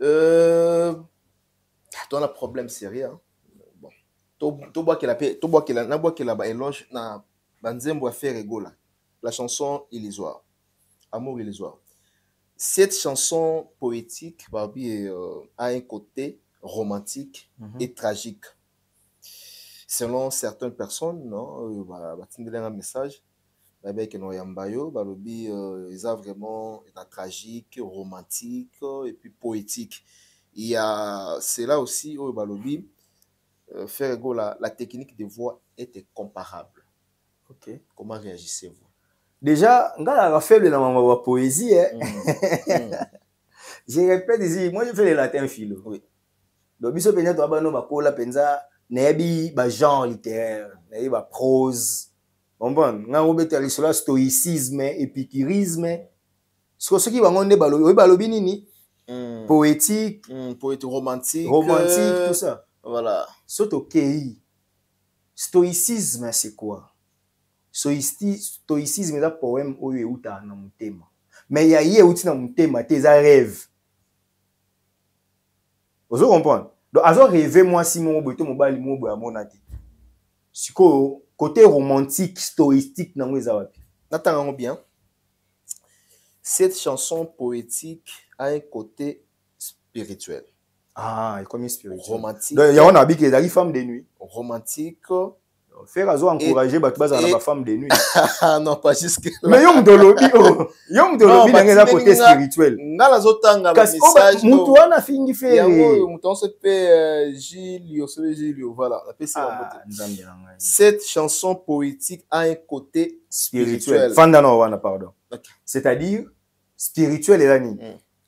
dans le problème sérieux, bon, tout bois qu'il a éloge na banzembo faire rigola. La chanson illusoire, amour illusoire. Cette chanson poétique, Barbie, a un côté romantique et tragique. Selon certaines personnes, non, un message, ils ont vraiment tragique, romantique et puis poétique. Il y a cela aussi, faire la technique de voix était comparable. Ok. Comment réagissez-vous? Déjà, la faible dans ma poésie, je répète ici, moi je fais le latin philo. Oui. Donc, biso penya to abano bakola penza nebi ba genre littéraire, nebi ba prose. Bon, nga obeta lisolo stoïcisme, épicurisme. Ce qui va ngonde balobi nini? Poétique, romantique, tout ça. Voilà. Soto kei. Stoïcisme c'est quoi? Stoïcisme est un poème où il y a un thème. Mais il y a un thème, c'est un rêve. Vous comprenez? Donc, à rêver, moi, si mon mobile, c'est côté romantique, stoïstique, non, attendons bien. Cette chanson poétique a un côté spirituel. Ah, comme spirituel. Romantique. Donc, il y a un habit qui est la femme de nuit. Romantique. Faire encourager la femme de nuit. Ah non, pas jusque là. Mais yom dolobi dans le côté spirituel. Ngala zotanga le message. Mutuana fingi fait. Yango mutuana se fait Gilio, voilà. Cette chanson poétique a un côté spirituel. Fandano wana pardon. C'est-à-dire spirituel et lani.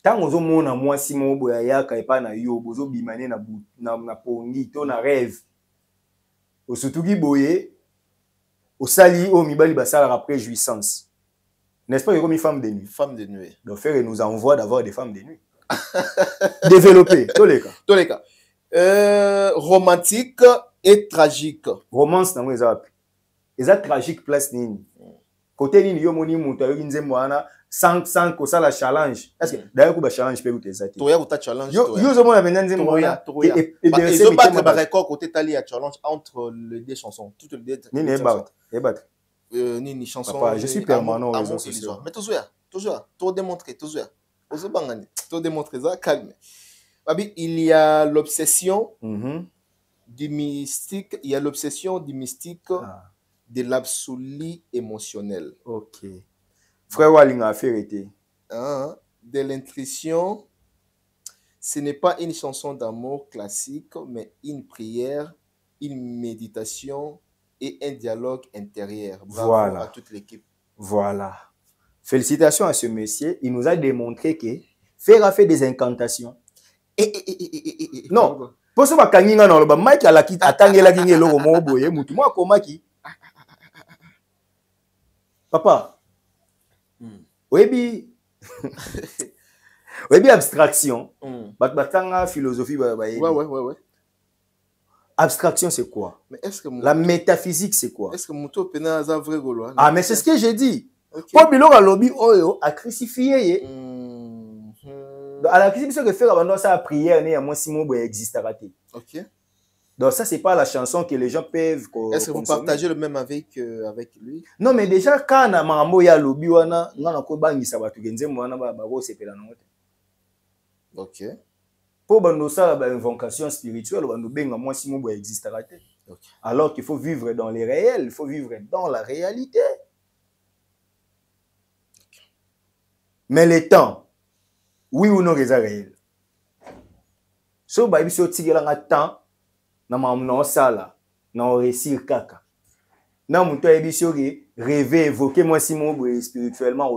Tant ozo mona moi si mo boya yaka epa na yo bozo bimane na pongi to na rêve. Au surtout qui boye, au sali, au mibali basala après jouissance. N'est-ce pas, il y a comme une femme de nuit? Femme de nuit. Donc, faire nous envoie d'avoir des femmes de nuit. Développer, tous les cas. Tous les cas. Romantique et tragique. Romance, non, ils ont tragique place nini. Côté nini, yo moni muta yo nze mwana sans que ça la challenge. Est-ce que d'ailleurs que challenge peut être ça? Toi ya challenge. Yo zo mona benza nze mwana. Et ils ont battre ba record côté tali ya challenge entre les deux chansons. Toutes les deux. Nini battre. Nini chanson. Papa, je suis permanent. Mais toujours. Tout démontrer, toujours. Aux bangani, tout démontrer ça calme. Babi, il y a l'obsession du mystique, il y a l'obsession du mystique de l'absolu émotionnel. Ok. Frère Walling a fait été. De l'intuition, ce n'est pas une chanson d'amour classique, mais une prière, une méditation et un dialogue intérieur. Bravo à toute l'équipe. Voilà. Félicitations à ce monsieur. Il nous a démontré que Fer a fait des incantations. Non. Pour ce qui est dans le Mike a la qui attend la qui est le roman boye mutu moi comment qui. Papa. Webi. Webi abstraction. Batanga philosophie ouais. Abstraction, c'est quoi? Mais est-ce que la métaphysique, c'est quoi? Est-ce que Mouto Pena a vrai gaulois? Ah, mais c'est ce que j'ai dit. Paul Bilor a lobby a crucifié. À la crucifixion que fait avant ça, la prière, il y a moins si mon existe à rater. Ok. Donc, ça, c'est pas la chanson que les gens peuvent. Est-ce que vous partagez le même avec lui? Non, mais déjà, quand on a mambo ya lobby, on a ko bangi ça va tout genze mo na ba go sepela na ngote. Ok. Pour bando ça ba invocation spirituelle, bando benga moi si mon existe à rater. Okay. Alors qu'il faut vivre dans les réels, il faut vivre dans la réalité. Mais les temps, oui ou non, c'est réel. So, bah, il faut tirer un temps, dans sala, dans réussir kaka. Dans mon temps, il faut rêver, évoquer moi si mon spirituellement,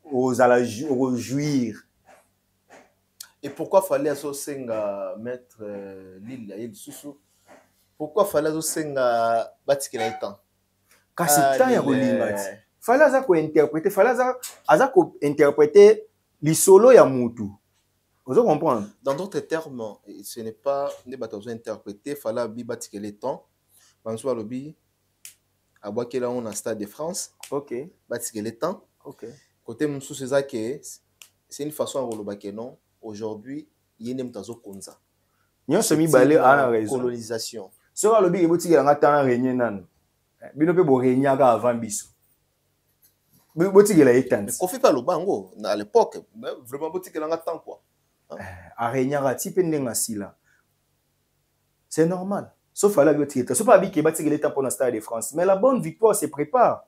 aux jouir. Et pourquoi fallait mettre l'île à Soussou? Pourquoi fallait bâtir le temps? Car c'est temps, il y a fallait interpréter les solos ya mutu. Vous comprenez? Dans d'autres termes, ce n'est pas ne pas interpréter, fallait bâtir le temps. François Lobi à bois là on a Stade de France. OK. Bâtir le temps. OK. Côté Moussou c'est ça que c'est une façon à rolobaker non. Aujourd'hui, il y a une tazo konza. Nyon semi balé à la raison. Colonisation. Sur Lobi il boti nga temps régner nan. Bino pe bo régner avant biso. Boti la étante. Mais Kofi pas le bango à l'époque, vraiment boti la temps quoi. A régner a type ndenga sila. C'est normal. Sauf à la boti. Sauf pas bi ke bati le temps pour le Stade de France, mais la bonne victoire se prépare.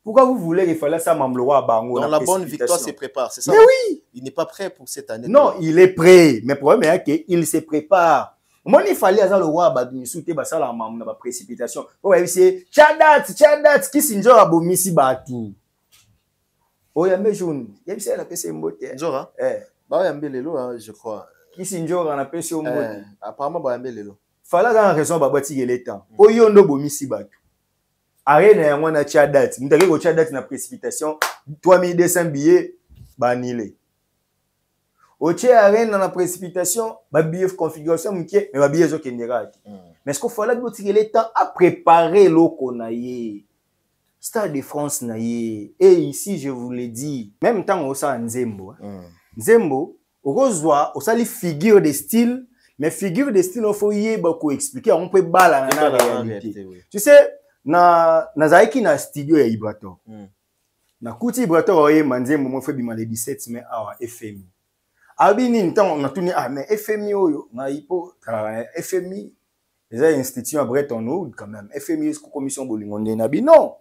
Pourquoi vous voulez qu'il fallait ça Mamloa Bango? Non, la bonne victoire se prépare, c'est ça? Mais oui! Il n'est pas prêt pour cette année. Non, il est prêt. Mais le problème est qu'il se prépare. Moi, il fallait que le roi Badouissou te basa la mam na précipitation. Oh, c'est Chadat, qui s'injure à Bomisi Batou. Oh, il y a mes jaunes. Il y a la PC Mbote. Njora? Bah, il y a Mbelelo, je crois. Qui s'injure à la PC Mbote. Apparemment, bah, Mbelelo. Fallait avoir raison de bâtir le temps. Oh, il y a un Bomisi Batou. Arrête na Chadat. Nous avons Chadat na précipitation. 3200 billets, banilé. Au tiers arène dans la précipitation, ma billet configuration, mais ma billet est au mais est-ce qu'il fallait tirer le temps à préparer l'eau qu'on a eu? Stade de France na et ici je vous l'ai dit, même temps on ça Nzembo. Nzembo, au revoir, on sali figure de style, mais figure de style on faut y beaucoup expliquer, on peut bala na réalité. Tu sais, na zaiki na studio ya Ibrato. Na kuti Ibrato oye Nzembo mo fait bima le 17 mai awa FMI. Abini ntan on a tourné mais FMI oyo na ipo FMI les institutions à Bretton Woods quand même FMI commission bolingo ndenabi non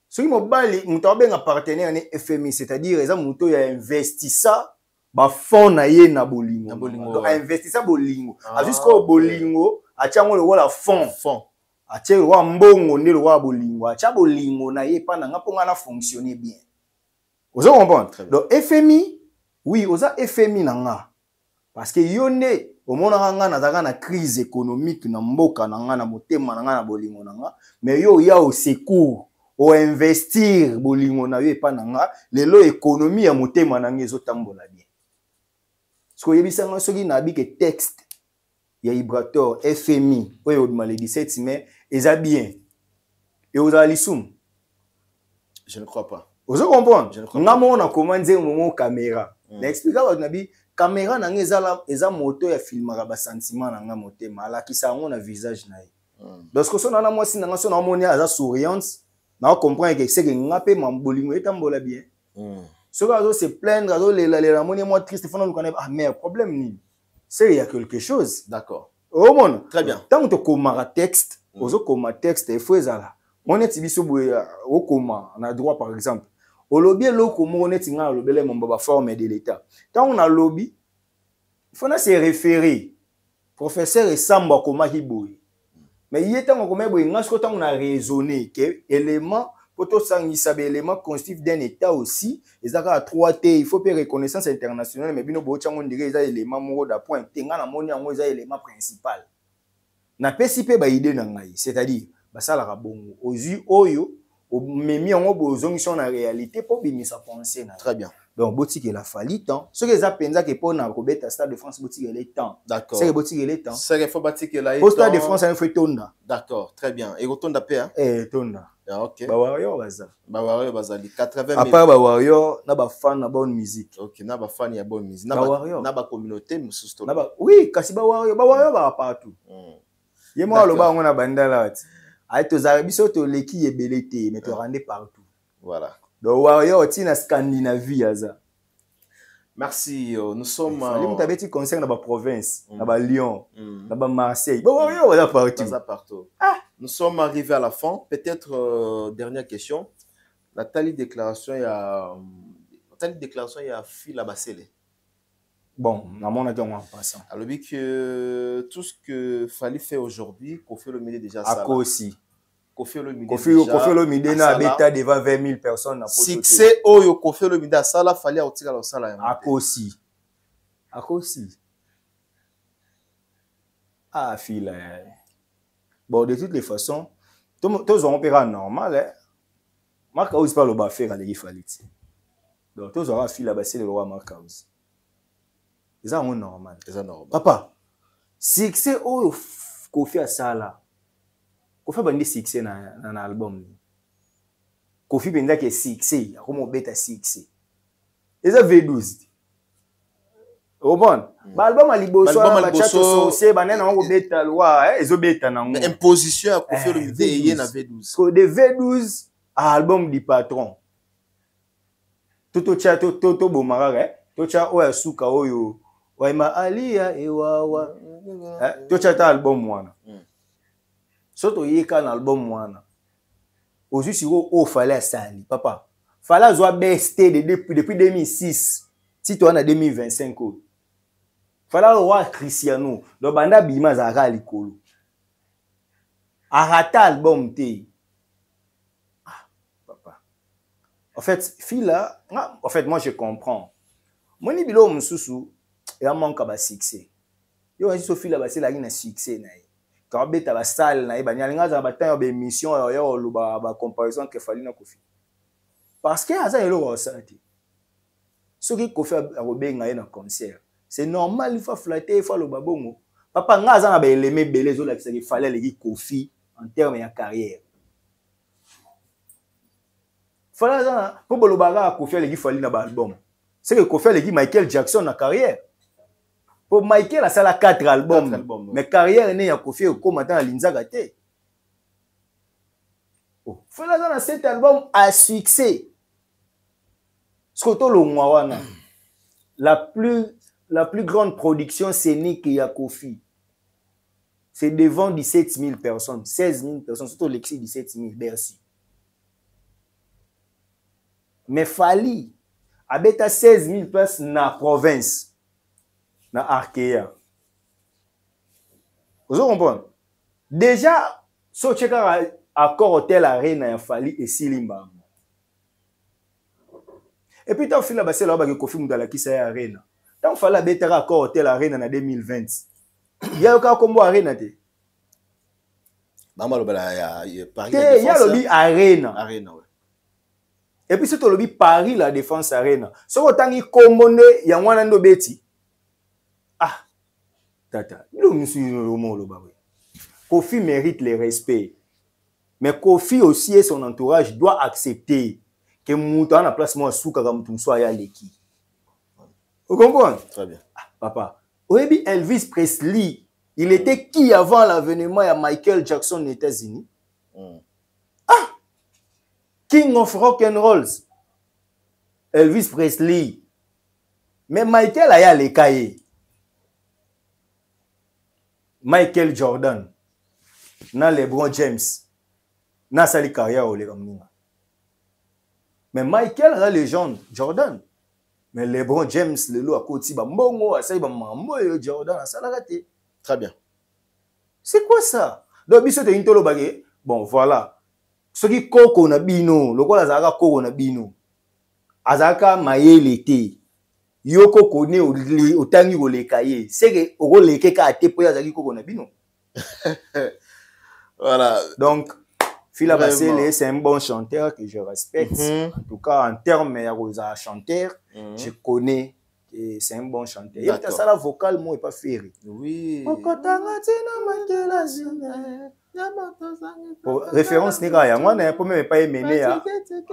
ce qui mobali mutabe nga partenaire ne FMI c'est-à-dire les amuto ya investissa ba fond na ye na bolingo donc investissa bolingo jusqu'au bolingo a tiango le wala fond a tiango le wa mbongo ne le wa bolingo a tia bolingo na ye pa na nga ponga na fonctionner bien vous comprenez donc FMI oui, oza FMI nanga. Parce que yone, au mona nga na crise économique na mboka nanga na motema nanga na bolingo nanga, mais yo ya au secours, au investir bolingo na yo epa nanga, lelo économie ya motema nanga ezotambola bien. Parce que yebisanga soki na bi ke texte ya Ibrator FMI, oyo odima le 17 mai, eza bien. Et oza lisum. Je ne crois pas. Vous comprenez? On a commandé mon caméra. N'explique pas nabi caméra nanga eza moto ya filmaka ba sentiment nanga motema ala kisa on a visage na ye. Donc ce que son na moi si nanga son na moni aza souriante, na comprendre que c'est que ngape mambolingo etambola bien. Ce que azo se plaindre azo la moni moi triste fona nous connaît ah mais problème ni. c'est il y a quelque chose. D'accord. Au monde. Très bien. Tant que tu commaras texte, texte, il faut ça. On est ici au coma, on a droit par exemple. Au lobby, on est en lobby, on forme de l'État. Quand on a lobby, il faut se référer. Professeur et Samba Koma Hiboui. Mais il y a tant qu'on a raisonné que élément, pour tout ça, il élément constitutif d'un État aussi. Ils ont 3T, il faut faire reconnaissance internationale, mais bien, on dirait que les éléments d'appoint. Tenga na moni en les éléments principal. Na PCP ba idée nangai, c'est-à-dire, bah ça la bongo. Aux yeux oyo, au memi en besoin sont en réalité pour bien ça penser. Très bien. Donc boutique il a fallu temps. Ce que ça pensa que pour na Robert Stade de France boutique il est temps. D'accord. C'est que boutique il est temps. C'est que faut boutique il est temps. Au Stade de France il faut tonda. D'accord, très bien. Et tonda paix hein. Tonda. Ah, OK. Ba warrior baza. Ba warrior bazali 80 000. À part ba warrior, na ba fan na bonne musique. OK, na ba fan ya bonne musique. Na ba communauté mususto. Na ba oui, kasi ba warrior ba partout. Yemo aloba ngona bandala. Aïe, tu as biso to leki ebelete, mais tu rendais partout. Voilà. Donc, warrior, tu na Scandinavie, aza. Merci. Nous sommes. Nous avons des conseils dans la province, dans la Lyon, dans Marseille. Bon, warrior, on a partout. Partout. Ah. Nous sommes arrivés à la fin. Peut-être dernière question. Nathalie déclaration, il y a fil à Bassélé. Bon, dans mon avis, en passant. Alors, que tout ce que fallait faire aujourd'hui, Kofi Olomide déjà ça. À quoi aussi? Kofi Olomide n'a bêta devant 20 000 personnes. Succès, Oyo Kofi Olomide à Sala, fallait retirer le salaire. À quoi aussi? À quoi aussi? Ah, fille. Bon, de toutes les façons, tous ont opéré normal. Hein? Marc House parle au bas faire à l'Ifali. Donc, tous auront fil à basser le roi Marc House. C'est ça normal. C'est normal. Papa, succès au Kofi à ça là. Kofi a succès dans l'album. Kofi a dit que succès, comment on bête à succès. Et ça V12. Au bon. L'album a liboso, c'est banen on bête à loi, ils ont bête à nango. Imposition à Kofi le V12 na V12. De V12 à album du patron. Toto cha toto bomara, toto cha oya suka oyo. Waima alia ewawa. Tocha ta album mwana. Soto yeka na album mwana. Ozu siro o fallait sali papa. Fallait zo besté depuis 2006. Si toi en 2025 fallait roi Cristiano. Do banda bima zaka likolo. Arata album te. Ah papa. En fait, fila, en fait moi je comprends. Moni bilo mususu et un manque à succès. Yo aussi Sophie là c'est la une succès na. Quand beta ba salle na ba nyalinga za ba temps ba émission yo lo ba comparaison que fallait na Kofi. Parce que ça elo ressentir. Ce qui Kofi a robenga na concert. C'est normal il faut flatter il faut le babongo. Papa nga za na ba élément belé zo la qu'il fallait le Kofi en termes de carrière. Fallait ça pour le baga Kofi le fallait na ba album. C'est que Kofi le Michael Jackson na carrière. Pour Michael, il a 4 albums. Mais carrière n'est pas confiée comme dans l'Inzaga. Oh, dans cet album à succès. La plus grande production scénique qu'il y a Kofi. C'est devant 17 000 personnes, 16 000 personnes, surtout l'excès 17 000, merci. Mais Fali, avec 16 000 personnes dans la province. Na Arkea. Vous comprenez? Déjà, si vous checkez accord hôtel arena ya Fali et Silimba. Et puis tant fila basé là-bas que Kofi Mudala qui sa arena. Tant fala betera accord hôtel arena na 2020. Il y a aucun combo arena te. Maman lobala ya Paris. Il y a lobby arena. Arena ouais. Et puis c'est le lobby Paris la défense arena. So autant il commande ya wana ndo beti. Ah, tata, Kofi mérite le respect. Mais Kofi aussi et son entourage doivent accepter que Mouton a place moi souka comme tout soit à l'équipe. Vous comprenez? Très bien. Ah, papa, Oebi Elvis Presley, il était qui avant l'avènement de Michael Jackson aux États-Unis? Ah, King of Rock and Rolls. Elvis Presley. Mais Michael a les cahiers. Michael Jordan, na LeBron James, na sali carrière au Legamninga. Mais Michael a la légende, Jordan. Mais LeBron James, le lot à côté, bah mbongo, à ça, bah mambo, Jordan, ça l'a raté. Très bien. C'est quoi ça? Donc, biso te intolo bagé. Bon, voilà. Ce qui koko na bino, le quoi la zaga koko na bino. Azaka maye l'été. Yoko kone au tangi au lekaye. C'est que au leke ka ate po yazaki koko na bino. Voilà. Donc, Fila Basele, c'est un bon chanteur que je respecte. En tout cas, en termes de chanteur, je connais que c'est un bon chanteur. Il y a ça vocal, moi, et pas ferré. Oui. Pour référence, n'est pas moi, n'a pas même pas émené à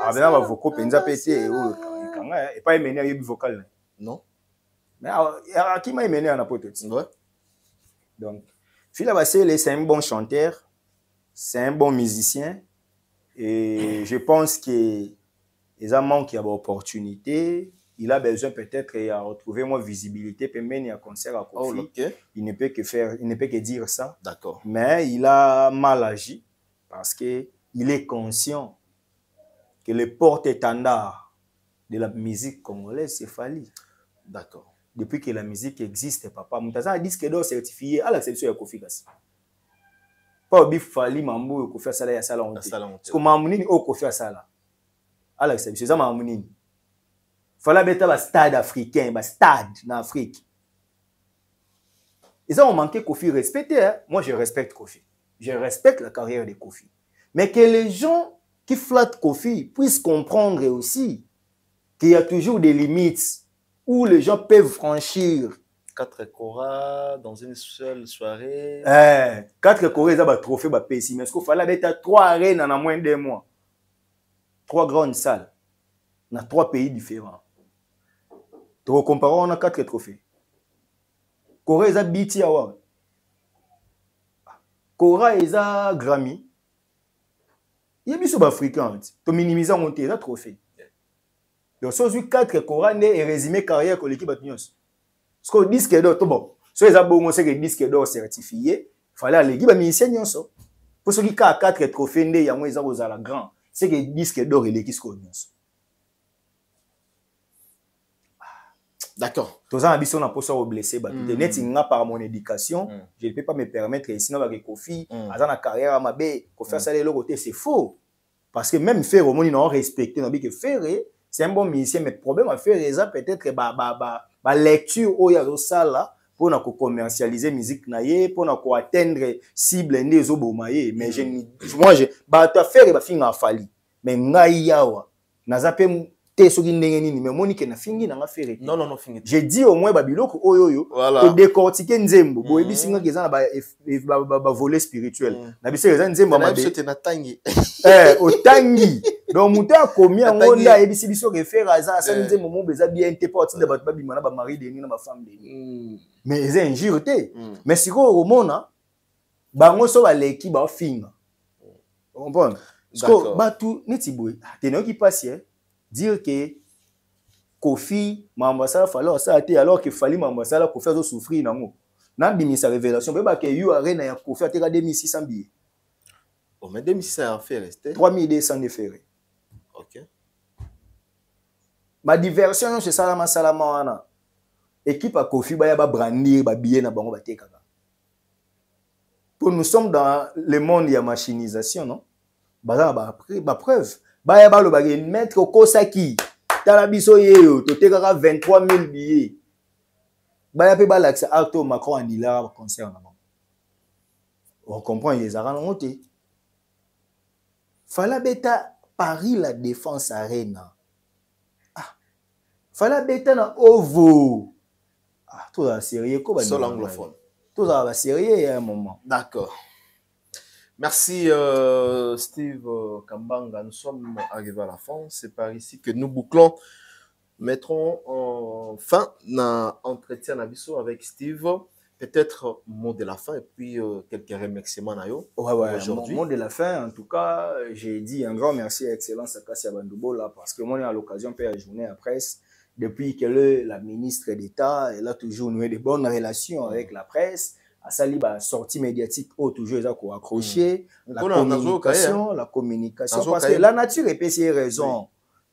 avec un vocal penza pété et pas émené à vocal. Non. Mais à qui m'a émené à n'importe qui. Ouais. Donc, Fila Basele, c'est un bon chanteur. C'est un bon musicien et je pense qu'il a manqué d'opportunité. Il a besoin peut-être de retrouver moins visibilité. Peut mener un concert à Kofi. Oh, okay. Il ne peut que faire, il ne peut que dire ça. D'accord. Mais il a mal agi parce que il est conscient que le porte-étendard de la musique congolaise, c'est Fally. D'accord. Depuis que la musique existe, papa, Moutaza a disque d'or certifié à l'exception de Kofi Gassi. Pas au bif Fally mambo ko faire ça là ya sala honte. Parce que mamunini o ko faire ça là. À l'exception ça mamunini. Falla beta ba stade africain, ba stade en Afrique. Ils ont manqué Kofi respecter hein? Moi je respecte Kofi. Je respecte la carrière de Kofi. Mais que les gens qui flattent Kofi puissent comprendre aussi qu'il y a toujours des limites où les gens peuvent franchir. 4 Cora dans une seule soirée. 4 Cora, ils ont un trophée, mais est-ce qu'il fallait mettre 3 arènes en moins de 2 mois? 3 grandes salles dans 3 pays différents. Donc, comparons, on a 4 trophées. Cora, ils ont BT Award. Cora, ils ont Grammy. Il y a des africains. Tu minimises un trophée. Donc, si on a 4 Cora, on a résumé carrière de l'équipe de Nyos. Parce que le disque d'or, tout bon. Si les abonnés ont un disque d'or certifié, il fallait aller à l'équipe de pour ceux qui ont 4 trophées, il y a moins de grand. C'est que le disque d'or est l'équipe de D'accord. Tous en ont pas ça blessé. Net, par mon éducation, je ne peux pas me permettre, sinon avec Kofi, dans la carrière à Mabé, pour faire ça de l'autre côté, c'est faux. Parce que même faire au monde, ils n'ont respecté, que faire, c'est un bon musicien, mais le problème à faire, peut-être la lecture au yazo sala pour na commercialiser musique naie pour na atteindre cible des obomaye mais moi je ba ta faire ba finga Fally mais ngai yawa na zape te soki ndenge nini mais monique na fingi na faire non fingi j'ai dit au moins babiloko oyoyo pour décortiquer nzembo boye bisinga keza na ba volet spirituel na biso keza nzembo ma de na tangi au tangi donc muta combien ngonda ebisi biso ke faire aza ça nzembo mo beza bien te porte de ba bimana ba mari de ni na ba femme de ni mais c'est injure te mais siko romona bango so ba leki ba finga comprendre parce ba tout neti boy teno ki passe dire que Kofi Mambasala fallait ça alors que Fally Mambasala ko faire souffrir nango na bimisa révélation ba ke you arena ya Kofi a 2600 billets. Oh mais 2600 en fait rester 3200 de ferré. OK. Ma diversion c'est salama wana. Équipe à Kofi ba ya ba brandir ba billet na bango ba tekaka. Pour nous sommes dans le monde ya machinisation non? Ba preuve ba ya ba lo ba mettre Kosaki Talabiso yeyo to tekaka 23 000 billets. Ba ya pe ba l'accès Arto Macron anila concert na bango. On comprend les arans monté. Fallait beta Paris la Défense Arena. Fallait beta na Ovo. Tout ça sérieux quoi seul anglophone. Tout ça va sérieux à un moment. D'accord. Merci Steve Kambanga, nous sommes arrivés à la fin. C'est par ici que nous bouclons. Mettrons fin à l'entretien avec Steve. Peut-être mot de la fin et puis quelques remerciements aujourd'hui. Mot de la fin, en tout cas, j'ai dit un grand merci à Excellence Akassia Bandoubo là parce que moi, j'ai l'occasion de faire la journée à presse. Depuis que la ministre d'État, elle a toujours noué de bonnes relations avec la presse, asali ba sortie médiatique au toujours ils ont accroché la communication parce que la nature est péché raison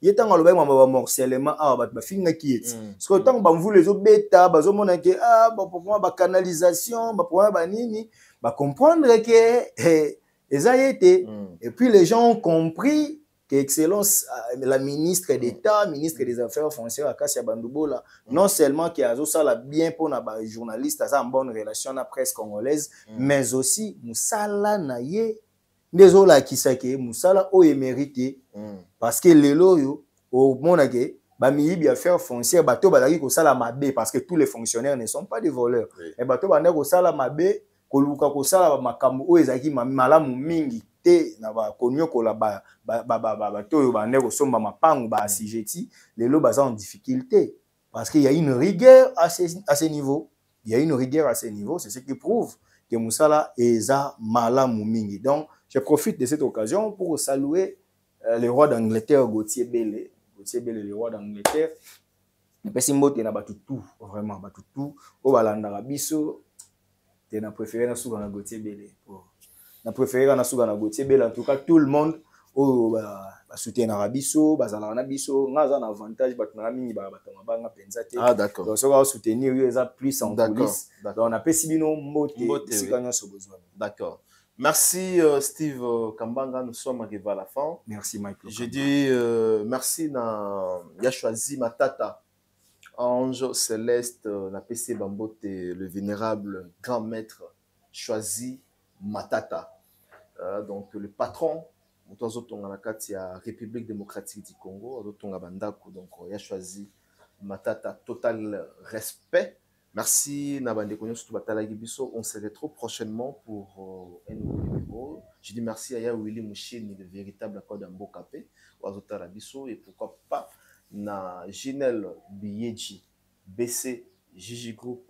il est temps le ba morcellement ba finga qui est parce que tant ba mvule zo beta ba zo mona que pour ba canalisation ba pour ba nini ba comprendre que ça y était et puis les gens ont compris que excellence la ministre d'État ministre des Affaires foncières à Kassia Bandoubola non seulement qui a ça bien pour les journalistes ça en bonne relation la presse congolaise mais aussi musala naye désolé qui ça que musala o mérité parce que les loyo au monake ba miyibi affaires foncières bato balaki ko sala mabe parce que tous les fonctionnaires ne sont pas des voleurs et bato banda ko sala mabe ko luka ko sala makambo o ezaki malamu mingi te na ba konyo ko la ba bato banda ko somba mapangu ba asijeti les lo baza en difficulté parce qu'il y a une rigueur à ce niveau il y a une rigueur à ce niveau c'est ce qui prouve que musala eza malamu mingi donc je profite de cette occasion pour saluer le roi d'Angleterre Gauthier Bele le roi d'Angleterre pesi mbote na batutu vraiment batutu o balanda biso te na préféré na suka na Gauthier Bele na préféré na suka na Gauthier Bele en tout cas tout le monde o ba soutenir biso bazala na biso ngaza na avantage batuna mingi ba batanga banga penza te d'accord donc ça va soutenir eux plus en coulisses donc on a pesi bino mbote sikanya so besoin d'accord. Merci Steve Kambanga, nous sommes arrivés à la fin. Merci Mike. Je dis merci na ya choisi Matata, Ange Céleste, na PC Bambote, le vénérable grand maître choisi Matata. Donc le patron, on a la République démocratique du Congo, on a Bandako, donc il a choisi Matata, total respect. Merci Nabande Konyo surtout Batala Gibiso. On se retrouve prochainement pour un nouveau numéro. Je dis merci à Ya Willy Mouchini, le véritable accord d'Ambo Kapé, Wazota Rabiso, et pourquoi pas na Ginel Biyeji, BC Gigi Group,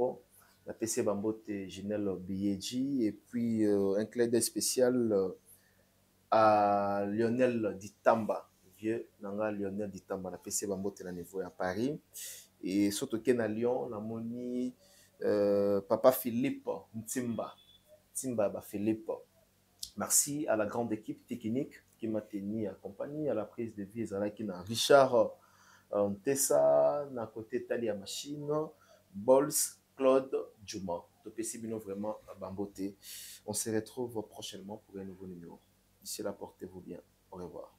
la PC Bambote Ginel Biyeji, et puis un clin d'œil spécial à Lionel Ditamba, vieux Nanga Lionel Ditamba, la PC Bambote la niveau à Paris. Et surtout à Lyon, la moni Papa Philippe Timba Philippe. Merci à la grande équipe technique qui m'a tenu accompagné à la prise de vie. Richard Tessa, na côté Talia Machine, Bols, Claude Djuma. Topesibino vraiment à Bamboté. On se retrouve prochainement pour un nouveau numéro. D'ici là, portez-vous bien. Au revoir.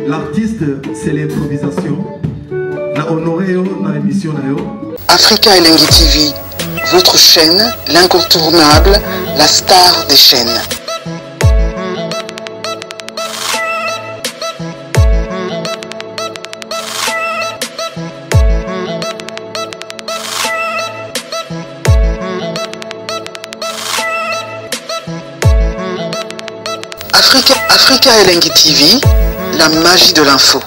L'artiste, c'est l'improvisation. La honoré dans l'émission. Africa Elengi TV, votre chaîne, l'incontournable, la star des chaînes. Africa Elengi TV, la magie de l'info.